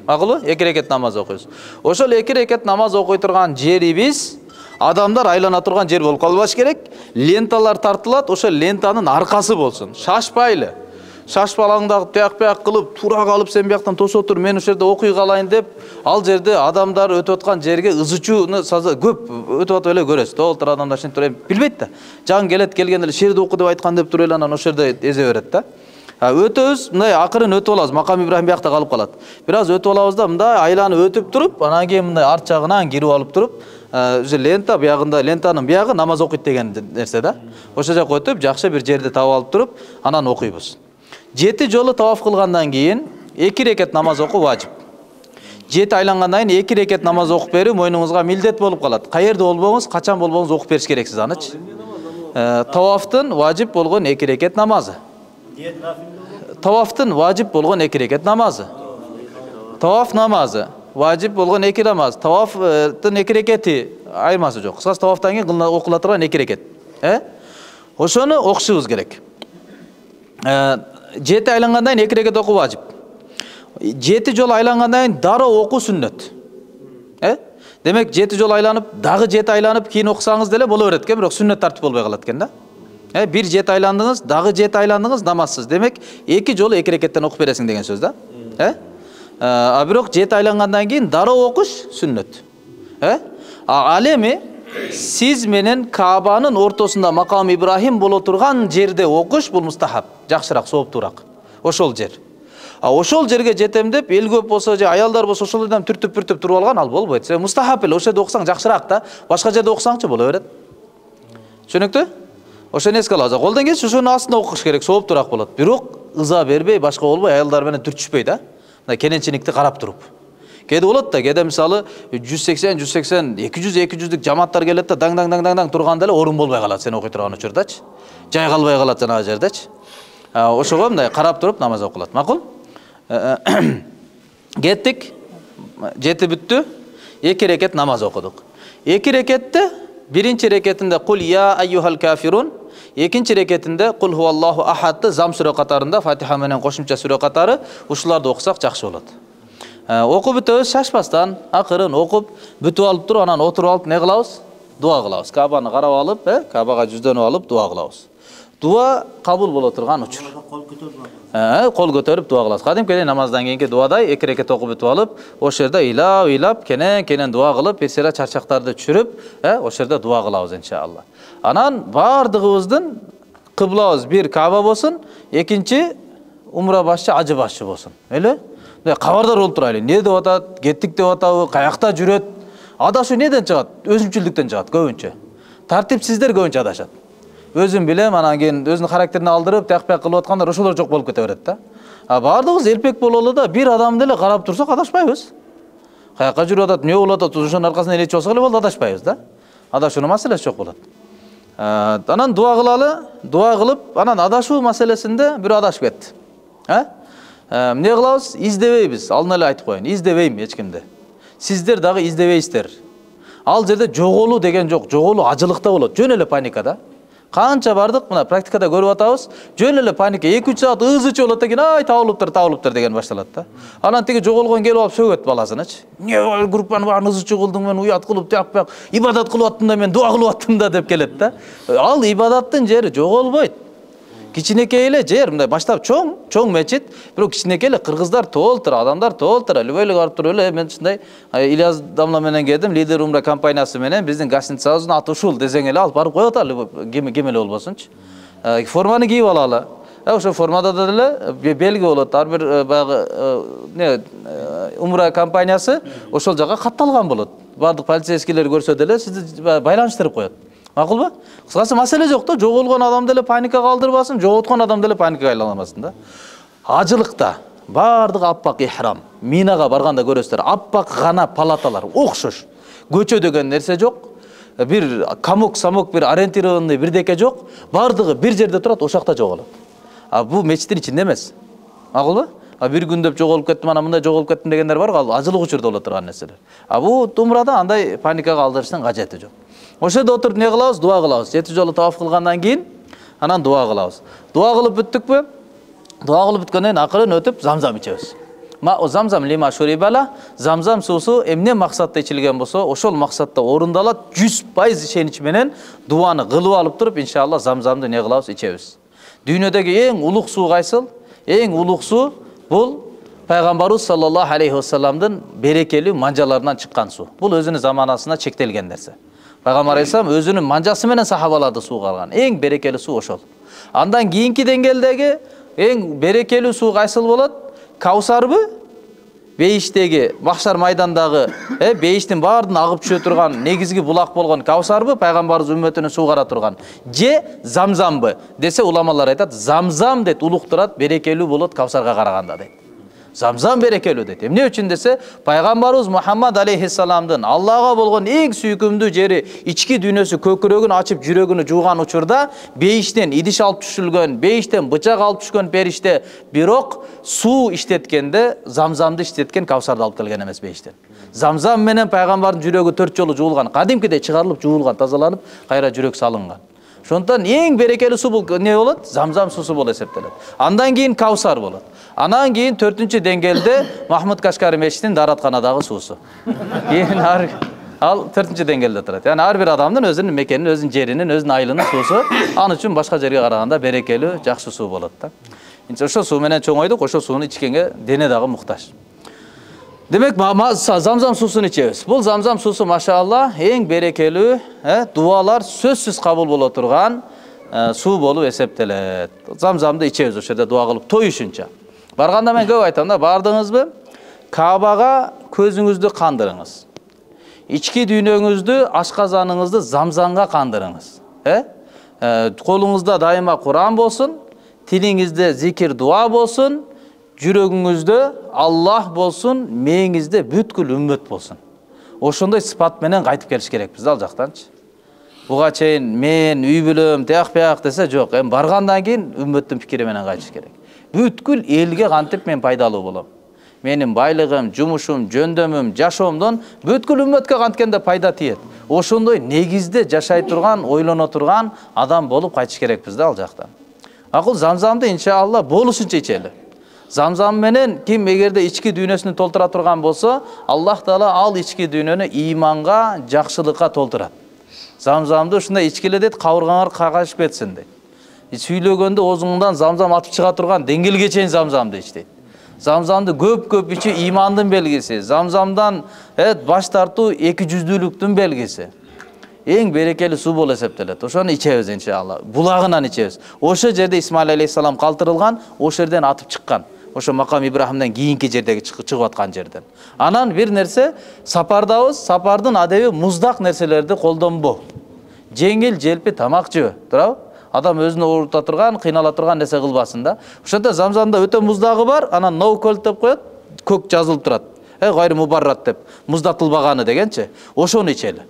Макулбу? 2 рекет намаз окуйбуз. Ошол 2 рекет намаз окуй турган жерибиз адамдар айлана турган жер болуп калбаш керек. Ленталар тартылат, ошол лентанын аркасы болсун. Шашпайлы. Шашпалаңдагы тияк кылып, тура калып сен бияктан тосо тур, мен ошол жерде окуй калайын деп, ал жерде адамдар өтүп аткан жерге ызычууну көп өтүп атып эле көрөсүз. Толтур адамдар ушинтип туруп билбейт да. Жан келген эле шерди оку деп айткан деп туруп эле анан ошол жерде эзе берет да. Өтөбүз, мындай акырын өтүп алабыз. Макам Ибрахим биякта калып калат. Бир аз өтүп алабыз да, мындай айланып өтүп туруп, анан кийин мындай арт жагынан кирип алып туруп, лента биягында, лентанын биягы намаз окуйт деген нерсе да. Ошол жака өтүп, жакшы бир жерди таап алып туруп, анан окуйбуз. 7 жолу таваф кылгандан кийин 2 рекет намаз окуу важип. 7 айлангандан кийин 2 рекет намаз окуп берүү мойнуңузга милдет болуп калат. Каерде болбоңуз, качан болбоңуз окуп бериш керексиз анычы. Тавафтын важип болгон 2 рекет намазы. Тавафтын важип болгон 2 рекет намазы. Таваф намазы важип болгон 2 намаз. Тавафтын 2 рекети айырмасы жок. Кыскасы тавафтан кийин окула турган 2 рекет. Ошону окушубуз керек. 7 айлангандан 2 рекет окуу важип. 7 жолу айлангандан кийин дароо окуу сүннөт. Демек 7 жолу айланып, дагы 7 айланып кийин окусаңыз деле боло берет экен, бирок сүннөт тартип болбой калат экен да. Bir jet aylандыңыз, дагы jet aylандыңыз, намазсыз. Демек, 2 жолу 2 рекеттен окуп бересиң деген сөз да. А бирок jet aylангандан кийин дароо окуш сүннөт. Ал эми сиз менен Каабанын ортосунда Макам Ибрахим боло турган жерде окуш бул мустахаб, жакшыраак, сооптуураак. Ошол жер. Ошол жерге жетем деп, эл көп болсо же аялдар болсо ошол жерден түртүп туруп алган ал болбойт. Сен мустахаб эле ошол жерде окусаң жакшыраак да. Башка жерде окусаңчы боло берет. Түшүнүктүү? Ошону эске алабыз. Колдон келсе ошонун астында окуш керек, сооптуураак болот. Бирок ыза бербей, башка болбой, аялдар менен түртүшпөй да. Мына кененчиликти карап туруп. Кеде болот да, кеде мисалы 180, 200, 200дүк жамааттар келет да, даң турганда эле орун болбой калат сен окуй турган учурдачы. Жай калбай калат жанагы жердечи. Ошого мындай карап туруп намаз окулат. Макул? Кеттик. Жети бүттү. 2 рекет намаз окудук. 2 рекетте биринчи рекетинде кул я айюхал кафирун, экинчи рекетинде кул хуаллаху ахадты зам сүрө катарында Фатиха менен кошумча сүрө катары ушуларды окусак жакшы болот. Окуп бүтөбүз шашпастан, акырын окуп бүтүп алып туруп, анан отуруп алып не кылабыз? Дуа кылабыз. Каабаны карап алып, Каабага жүздөнүп алып дуа кылабыз. Дуа кабул боло турган учур. Кол көтөрүп дуа кылабыз. Кадимкидей намаздан кийинки дуадай 2 рекет окуп бүтүп алып, ошол жерде ыйлап, кенен дуа кылып, бир сыйра чарчактарды түшүрүп, ошол жерде дуа кылабыз иншалла. Анан бардыгыбыздын кыблабыз бир Кааба болсун, экинчи умра башчы, ажы башчы болсун. Эле? Кабардар болуп турайлы. Не деп атат, кеттик деп атабы, каякта жүрөт. Адашуу неден чыгат? Өзүнчүлдүктөн чыгат көбүнчө. Тартипсиздер көбүнчө адашат. Өзүн билем, анан кийин өзүнүн характерине алдырып, тякпак кылып аткандар ошолор жок болуп кете берет да. Бардыгыбыз элпек бололу да, бир адамды эле карап турсак адашпайбыз. Каякка жүрүп атат, эмне болуп атат, ошонун аркасынан эле чосок эле болду, адашпайбыз да. Адашуунун маселеси жок болот. Анан дуа кылалы, дуа кылып, анан адашуу маселесинде бир адашып кетти. Эмне кылабыз? Издебейбиз. Алдын эле айтып коеюн, издебейм эч кимди. Сиздер дагы издебейсиздер. Ал жерде жоголуу деген жок, жоголуу ажылыкта болот, жөн эле паникада. Канча бардык, мына практикада көрүп атабыз, жөн эле паника 2-3 саат ызычы болот деген, ай табылыптыр деген башталат да. Анан тиги жоголгон келип алып сөгөт баласынычы. Эмне группанын баарын ызычы кылдың, мен уят кылып, тякпак, ибадат кылып аттым да, мен дуа кылып аттым да деп келет да. Ал ибадаттын жери жоголбойт. Кичинекей эле жер, мындай баштап чоң мечит, бирок кичинекей эле кыргыздар толтур, адамдар толтур, любойлук барып туруп эле мен ушундай Ильяс Дамла менен келдим, лидер умра компаниясы менен биздин гостиницабыздын аты ушул десең эле алып барып коет ал ким эле болбосунчу. Форманы кийип алалы. Ошо формада деле белги болот. Ар бир баягы умра компаниясы ошол жака катталган болот. Бардык полицейскийлер көрсө деле сизди байланыштырып коет. Макулбу? Кыскасы маселе жок да, жоголгон адамды эле паника калтырбасын, жоготкон адамды эле паника айланбасын да. Ажылыкта бардыгы аппак ихрам. Минага барганда көрөсүздөр, аппак гана палаталар, окшош. Көчө деген нерсе жок. Бир самок бир ориентированный бирдеке жок. Бардыгы бир жерде турат, ошакта жоголот. Бул мечиттин ичинде эмес. Макулбу? Бир күн деп жоголуп кеттим, ана мындай жоголуп кеттим дегендер бар, ал ажылык учурда боло турган нерселер. Бул умрада андай паникага алдырыштын кажети жок. Ошол жерде отуруп не кылабыз? Дуа кылабыз. 7 жолу таваф кылгандан кийин анан дуа кылабыз. Дуа кылып бүттүкпү? Дуа кылып бүткөндөн акырын өтүп замзам ичебиз. Замзам лима шурибала, замзам суусу эмне максатта ичилген болсо, ошол максатта орундалат. 100% ишенич менен дуаны кылып алып туруп, иншалла замзамды не кылабыз? Ичебиз. Дүйнөдөгү эң улук суу кайсыл? Эң улук суу бул Пайгамбарыбыз саллаллаху алейхи вассаламдын берекелүү манжаларынан чыккан суу. Бул өзүнүн заманасына чектелген нерсе. Пайгамбар алейхисалам өзүнүн манжасы менен сахабаларды сууга алган. Эң берекелүү суу ошол. Андан кийинки деңгээлдеги эң берекелүү суу кайсыл болот? Каусарбы? Бейиштеги, Махшар майдандагы, бейиштин баардын агып түшө турган негизги булак болгон Каусарбы? Пайгамбарыбыз үммөтүнүн суугара турган. Же Замзамбы? Десе уламалар айтат, Замзам дейт, улуктурат, берекелүү болот Каусарга караганда дейт. Замзам берекелүү дейт. Эмне үчүн десе, Пайгамбарыбыз Мухаммад алейхиссаламдын Аллага болгон эң сүйкүмдүү жери, ички дүйнөсү көкүрөгүн ачып жүрөгүнү жууган учурда бейиштен идиш алып түшүлгөн, бейиштен бычак алып түшкөн периште, бирок суу иштеткенде Замзамды иштеткен, Каусарды алып келген эмес бейиштен. Замзам менен Пайгамбардын жүрөгү 4 жолу жуулган, кадимкидей чыгарылып жуулган, тазаланып, кайра жүрөк салынган. Ошондон эң берекелүү суу бул не болот? Замзам суусу болуп эсептелет. Андан кийин Каусар болот. Анан кийин 4-деңгээлде Махмуд Кашкари мечитинин дааратканадагы суусу. Кийин Ал 4-нче деңгээлде турат. Яғни ар бир адамдын өзүнүн мекенин, өзүнүн жеринин, өзүнүн айылынын суусу ал үчүн башка жерге караганда берекелүү, жакшы суу болот да. Ошо суу менен чоңойдук, ошо сууну ичкенге дене дагы муктаж. Демек, замзам суусун ичебиз. Бул замзам суусу машаалла эң берекелүү, дуалар сөзсүз кабыл боло турган суу болуп эсептелет. Замзамды ичебиз ошо жерде дуа кылып тоюшунча. Барганда мен көп айтам да, бардыңызбы? Каабага көзүңүздү кандырыңыз. Ички дүйнөңүздү, ашказаныңызды замзамга кандырыңыз. Колуңузда дайыма Куран болсун, тилиңизде зикир дуа болсун, жүрөгүңүздө Аллах болсун, мээңизде бүткүл үммөт болсун. Ошондой сыпат менен кайтып келиш керекпиз ал жактанчы. Буга чейин мен үй бүлөм, тияк-пияк десе жок, эми баргандан кийин үммөттүн пикири менен кайтыш керек. Бүткүл элге кантип мен пайдалуу болом. Менин байлыгым, жумушум, жөндөмүм, жашоомдон бүткүл үммөткө канткенде пайда тиет. Ошондой негизде жашай турган, ойлоно турган адам болуп кайтыш керекпиз да ал жактан. Акыл замзамды иншалла болушунча ичели. Замзам менен ким эгерде ички дүйнөсүн толтура турган болсо, Аллах Таала ал ички дүйнөнү иманга, жакшылыкка толтурат. Замзамды ушундай ичкиле дейт, кабыргаңар кагашып кетсин дейт. Сүйлөгөндө оозуңдан замзам атып чыга турган деңгээлге чейин замзамды ич дейт. Замзамды көп ичүү имандын белгиси. Замзамдан баш тартуу эки жүздүүлүктүн белгиси. Эң берекелүү суу болуп эсептелет. Ошону ичебиз иншалла. Булагынан ичебиз. Ошо жерде Исмаил алейхиссалам калтырылган, ошо жерден атып чыккан. Ошо Макам Ибрахимден кийинки жердеги чыгып аткан жерден. Анан бир нерсе, сапардабыз, сапардын адеби муздак нерселерди колдонбоо. Жеңил, желпи тамак жөө, туурабы? Адам өзүнө оорута турган, кыйнала турган нерсе кылбасын да. Ошондо замзамда өтө муздагы бар, анан ноукөл деп коет, көк жазылып турат. Гайры мубаррат деп, муздатылбаганы дегенчи. Ошону ичели.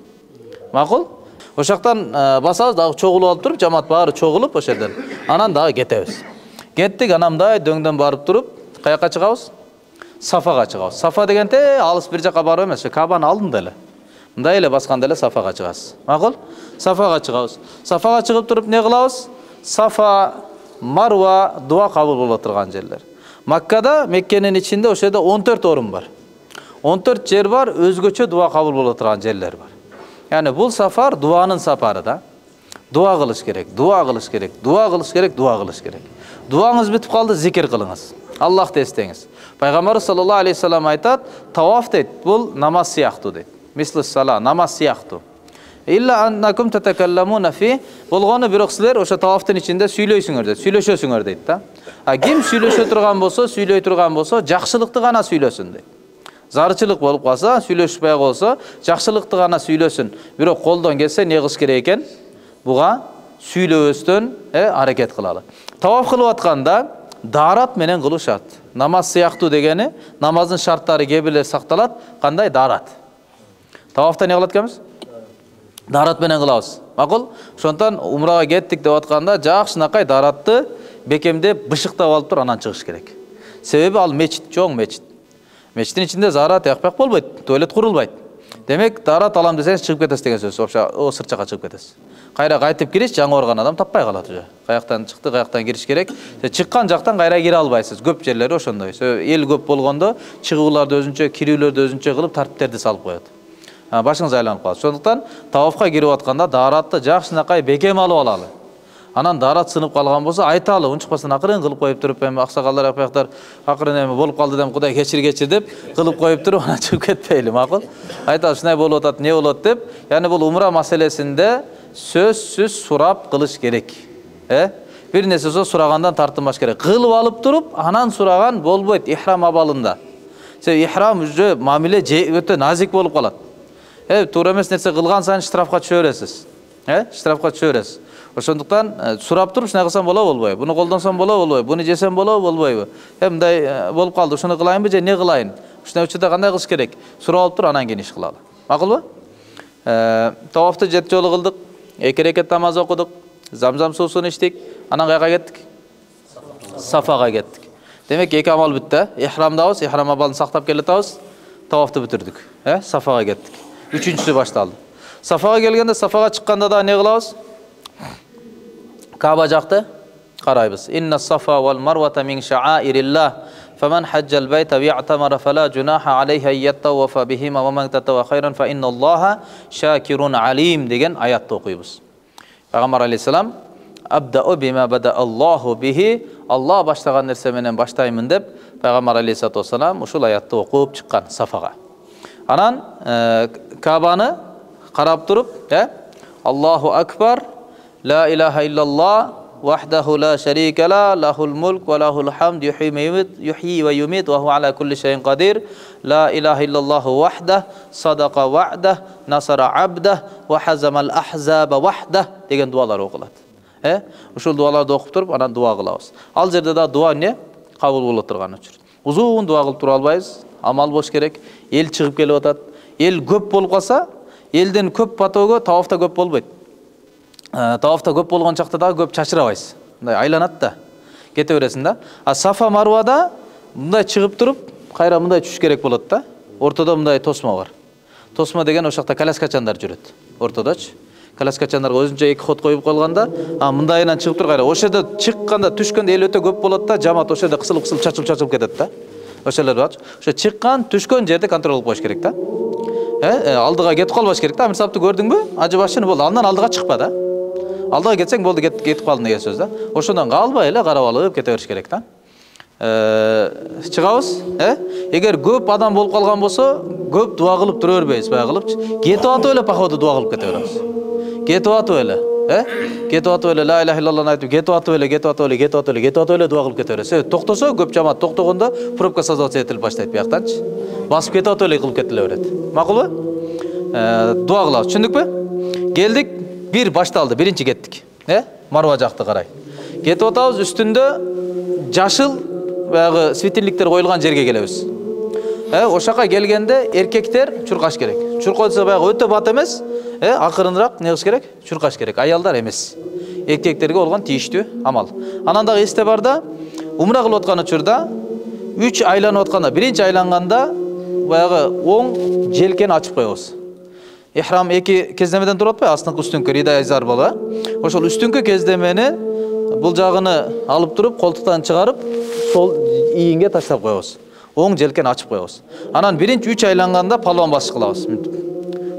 Макул? Ошоктан басабыз, дагы чогулуп алып туруп, жамаат баары чогулуп ошол жерден. Анан дагы кетебиз. Кеттик, анан мындай дөңдөн барып туруп, каяка чыгабыз? Сафага чыгабыз. Сафа дегенде алыс бир жака барып эмес, Кабанын алдында эле. Мындай эле басканда эле Сафага чыгасыз. Макул? Сафага чыгабыз. Сафага чыгып туруп не кылабыз? Сафа, Марва дуа кабыл боло турган жерлер. Маккада, Меккенин ичинде ошол жерде 14 орун бар. 14 жер бар, өзгөчө дуа кабыл боло турган жерлер бар. Яны бул сафар дуанын сапары да. Дуа кылыш керек, дуа кылыш керек, дуа кылыш керек, дуа кылыш керек. Дуаңыз бүтүп калды, зикир кылыңыз. Аллахты эстеңиз. Пайгамбар саллаллаху алейхи вассалам айтат, таваф дейт, бул намаз сыяктуу дейт. Мислу сала, намаз сыяктуу. Илла аннакум татакалламуна фи, болгону бирок силер ошо тавафтын ичинде сүйлөйсүңөр дейт, сүйлөшөсүңөр дейт да. Ким сүйлөшө турган болсо, сүйлөй турган болсо, жакшылыкты гана сүйлөсүн дейт. Зарычылык болуп калса, сүйлөшпөй болсо, жакшылыкты гана сүйлөсүн. Бирок колдон келсе, не кылыш керек экен? Буга сүйлөбөстөн аракет кылалы. Таваф кылып атканда дарат менен кылуу шарт. Намаз сыяктуу дегени, намаздын шарттары кебиле сакталат, кандай дарат. Тавафта не кылат экенбиз? Дарат менен кылабыз. Макул? Ошондон умрага кеттик деп атканда жакшынакай даратты бекемдеп, бышыктап алып туруп анан чыгыш керек. Себеби ал мечит, чоң мечит. Мечиттин ичинде зара тияк-пияк болбойт, туалет курулбайт. Демек, дарат алам десеңиз чыгып кетесиз деген сөз. О сырт жака чыгып кетесиз. Кайра кайтып кириш, жаңы барган адам таппай калат уже. Каяктан чыкты, каяктан кириш керек. Чыккан жактан кайра кире албайсыз. Көп жерлери ошондой. Эл көп болгондо чыгууларды өзүнчө, кирүүлөрдү өзүнчө кылып тартиптерди салып коет. Башыңыз айланып калат. Ошондуктан тавафка кирип атканда даратты жакшынакай бекем алып алалы. Анан дарат сынып калган болсо айталы, унчукпастан акырын кылып коюп туруп, эми аксагалдар, акпаяктар акырын эми болуп калды деп Кудай кечир деп кылып коюп туруп анан чыгып кетпейли, макул? Айталы, ушундай болуп атат, не болот деп. Яны бул умра маселесинде сөзсүз сурап кылыш керек. Бир нерсе сурагандан тартынбаш керек. Кылып алып туруп, анан сураган болбойт ихрам абалында. Ихрам уже мамиле өтө назик болуп калат. Туура эмес нерсе кылган сайын штрафка түшө бересиз. Штрафка түшө бересиз. Ошондуктан сурап туруп, ушундай кылсам болобу, болбойбу? Буну колдонсом болобу, болбойбу? Буну жесем болобу, болбойбу? Мындай болуп калды, ушуну кылайынбы же не кылайын? Ушундай учурда кандай кылыш керек? Сурап алып туруп, анан кийин иш кылалы. Макулбу? Тавафты 7 жолу кылдык, 2 рекет намаз окудук, замзам суусун ичтик, анан каяка кеттик? Сафага кеттик. Демек 2 амал бүттү. Ихрамдабыз, ихрам абалын сактап келатабыз, тавафты бүтүрдүк. Сафага кеттик. 3-чүсү башталды. Сафага келгенде, Сафага чыкканда да не кылабыз? Каба жакты карайбыз. Инна сафа вал марвата мин шааириллах فمن حج البيت ويعتمر فلا جناح عليه أن يطوف بهما ومن تطوع خيرا فإن الله شاكر عليم деген аятты оқимыз. Пайғамбар алейхиссалам абдау бима бада Аллаху бихи, Алла баштаған нәрсеменен баштаймын деп Пайғамбар алейхиссалату вассалам ушул аятты оқып шыққан Сафаға. Анан Кабаны қарап тұрып, Аллаху акбар, ла илаха иллаллах, вахдаху ла шарика ла, лахул мулк ва лахул хамд, юхьи ва юмит, ва хуа аля кулли шайин қадир, ла илаха иллаллаху вахдах, садақа вахдах, насара абдах, ва хазамал ахзаба вахдах деген дуалар оқылады. Ушул дуаларды оқып тұрып, анан дуа қылабыз. Ал жерде да дуа не? Қабыл болып тұрғаны үшін. Ұзын дуа қылып тұра албайбыз, амал бош керек. Ел шығып келіп атат. Ел көп болып қалса, елден көп батоого тавафта көп болбойт. Тавафта көп болгон чакта да көп чачырабайсыз. Мындай айланат да. Кете бересиң да. А Сафа Марвада мындай чыгып туруп, кайра мындай түшүш керек болот да. Ортодо мындай тосмо бар. Тосмо деген ошакта коляскачандар жүрөт. Ортодочу. Коляскачандарга өзүнчө эки ход коюп койгонда, мындайынан чыгып туруп кайра. Ошодо чыкканда, түшкөндө эл өтө көп болот да, жамаат ошодо кысылып чачылып кетет да. Ошолор бар. Ошо чыккан, түшкөн жерде контрол кылып коюш керек да. Алдыга кетип калбаш керек да. Мисалты көрдүңбү? Ажы башын болду. Андан алдыга чыкпа да. Алдыга кетсең болду, кетип калдың деген сөз да. Ошондон калбай эле карап алып кете бериш керек да. Чыгабыз, эгер көп адам болуп калган болсо, көп дуа кылып тура бербейбиз, бая кылыпчы. Кетип атып эле походу дуа кылып кете беребиз. Кетип атып эле, кетип атып эле ла илаха иллаллах айтып, кетип атып эле дуа кылып кете беребиз. Токтосо, көп жамаат токтогондо пробка создаваться этилип баштайт бияктанчы. Басып кетип атып эле кылып кетиле берет. Макулбу? Дуа кылабыз, түшүндүкпү? Келдик, бир башталды, биринчи кеттик. Марва жакты карай. Кетип атабыз, үстүндө жашыл баягы светильниктер коюлган жерге келебиз. Ошака келгенде эркектер чуркаш керек. Чуркойтса баягы өтө бат эмес, акырыныраак не кылыш керек? Чуркаш керек. Аялдар эмес. Эркектерге болгон тийиштүү амал. Анан дагы эсте бар да, умра кылып аткан учурда 3 айланып атканда, биринчи айланганда баягы оң желкени ачып коебуз. Ихрам эки кездемеден турат атпайбы? Астыңкы үстүңкү рида айзар болобу? Ошол үстүңкү кездемени бул жагыны алып туруп, колтуктан чыгарып, сол ийинге таштап коебуз. Оң желкени ачып коебуз. Анан биринчи 3 айланганда палуан бас кылабыз.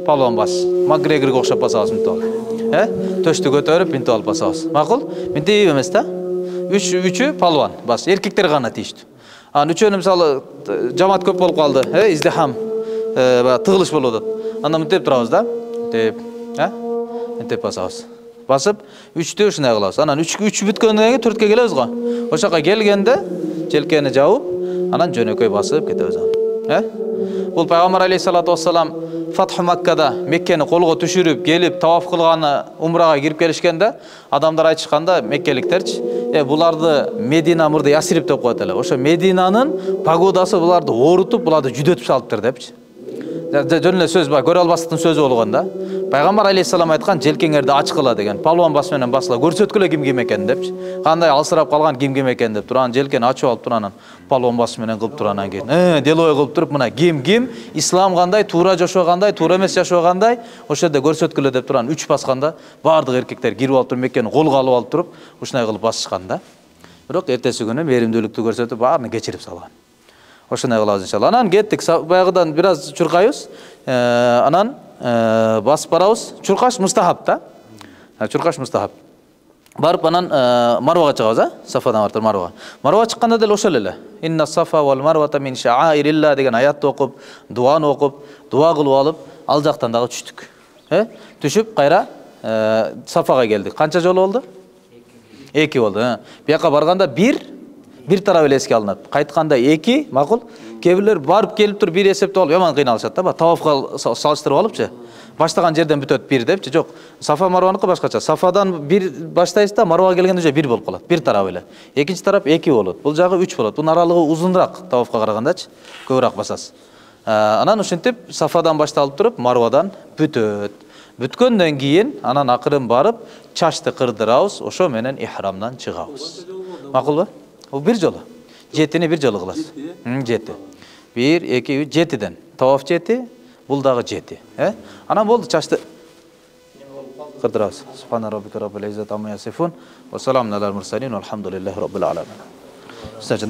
Палуан бас. Макгрегорго окшоп басабыз мынтип алып. Төштү көтөрүп мынтип алып басабыз. Макул? Мынтип эмес да? 3-үчү палуан бас. Эркектер гана тийиштүү. Анан үчөөнү мисалы жамаат көп болуп калды, издихам, тыгылыш болуп атат. Андан мынтип турабыз да? Мынтип басабыз. Басып, 3-тө ушундай кылабыз. Анан 3 бүткөндөн кийин 4кө келебиз го. Ошака келгенде желкени жабып, анан жөнөкөй басып кетебиз. Бул Пайгамбар алейхиссалату вассалам Фатху Маккада Меккени колго түшүрүп, келип таваф кылганы умрага кирип келишкенде, адамдар айтышканда Меккеликтерчи, буларды Медина мурда Ясирип деп коет эле. Ошо Мединанын погодасы буларды оорутуп, буларды жүдөтүп салыптыр депчи. Жөн эле сөз бар, көрө албастыктын сөзү болгон да. Пайгамбар алейхиссалам айткан, желкеңерди ачкыла деген. Палуан бас менен басыла, көрсөткүлө ким экен депчи. Кандай алсырап калган ким экен деп туран желкени ачып алып туранан палуан бас менен кылып туранан кийин делой кылып туруп, мына ким ислам кандай, туура жашагандай, туура эмес жашагандай, ошол жерде көрсөткүлө деп туран 3 басканда баардык эркектер кирип алып туруп Меккени колго алып туруп, ушундай кылып басышкан да. Бирок эртеси күнү мээримдүүлүктү көрсөтүп баарын кечирип салган. Ошондой кылабыз иншалла. Анан кеттик, баягыдан бир аз чуркайбыз. Анан басып барабыз. Чуркаш мустахаб да. Чуркаш мустахаб. Барып анан Марвага чыгабыз, Сафадан артыр Марвага. Марвага чыкканда деле ошол эле. Инна сафа вал марвата мин шааирилла деген аятты окуп, дуаны окуп, дуа кылып алып, ал жактан дагы түштүк. Түшүп кайра Сафага келдик. Канча жолу болду? 2 болду. Бияка барганда бир тарап эле эске алынат. Кайтканда 2, макул. Кебилер барып келип туруп бир эсептеп алып, яман кыйналышат да. Тавафка салыштырып алыпчы. Баштаган жерден бүтөт 1 депчи. Жок, Сафа Марваныкы башкача. Сафадан 1 баштайсыз да, Марвага келгенде уже 1 болуп калат. Бир тарап эле. Экинчи тарап 2 болот. Бул жагы 3 болот. Бунун аралыгы узунураак тавафка карагандачы. Көбүрөөк басасыз. Анан ушинтип Сафадан башталып туруп Марвадан бүтөт. Бүткөндөн кийин анан акырын барып, чачты кырдырабыз, ошо менен ихрамдан чыгабыз. Макулбу? Бул бир жолу. 7-ни бир жолу кыласыз. 7. 1, 2, 3, 7ден. Таваф 7, бул дагы 7. Анан болду, чачты кырдырабыз. Субхана роббика роббил иззати амма ясифун ва саламун алал мурсалин валхамдулиллахи роббил аламин. Намаз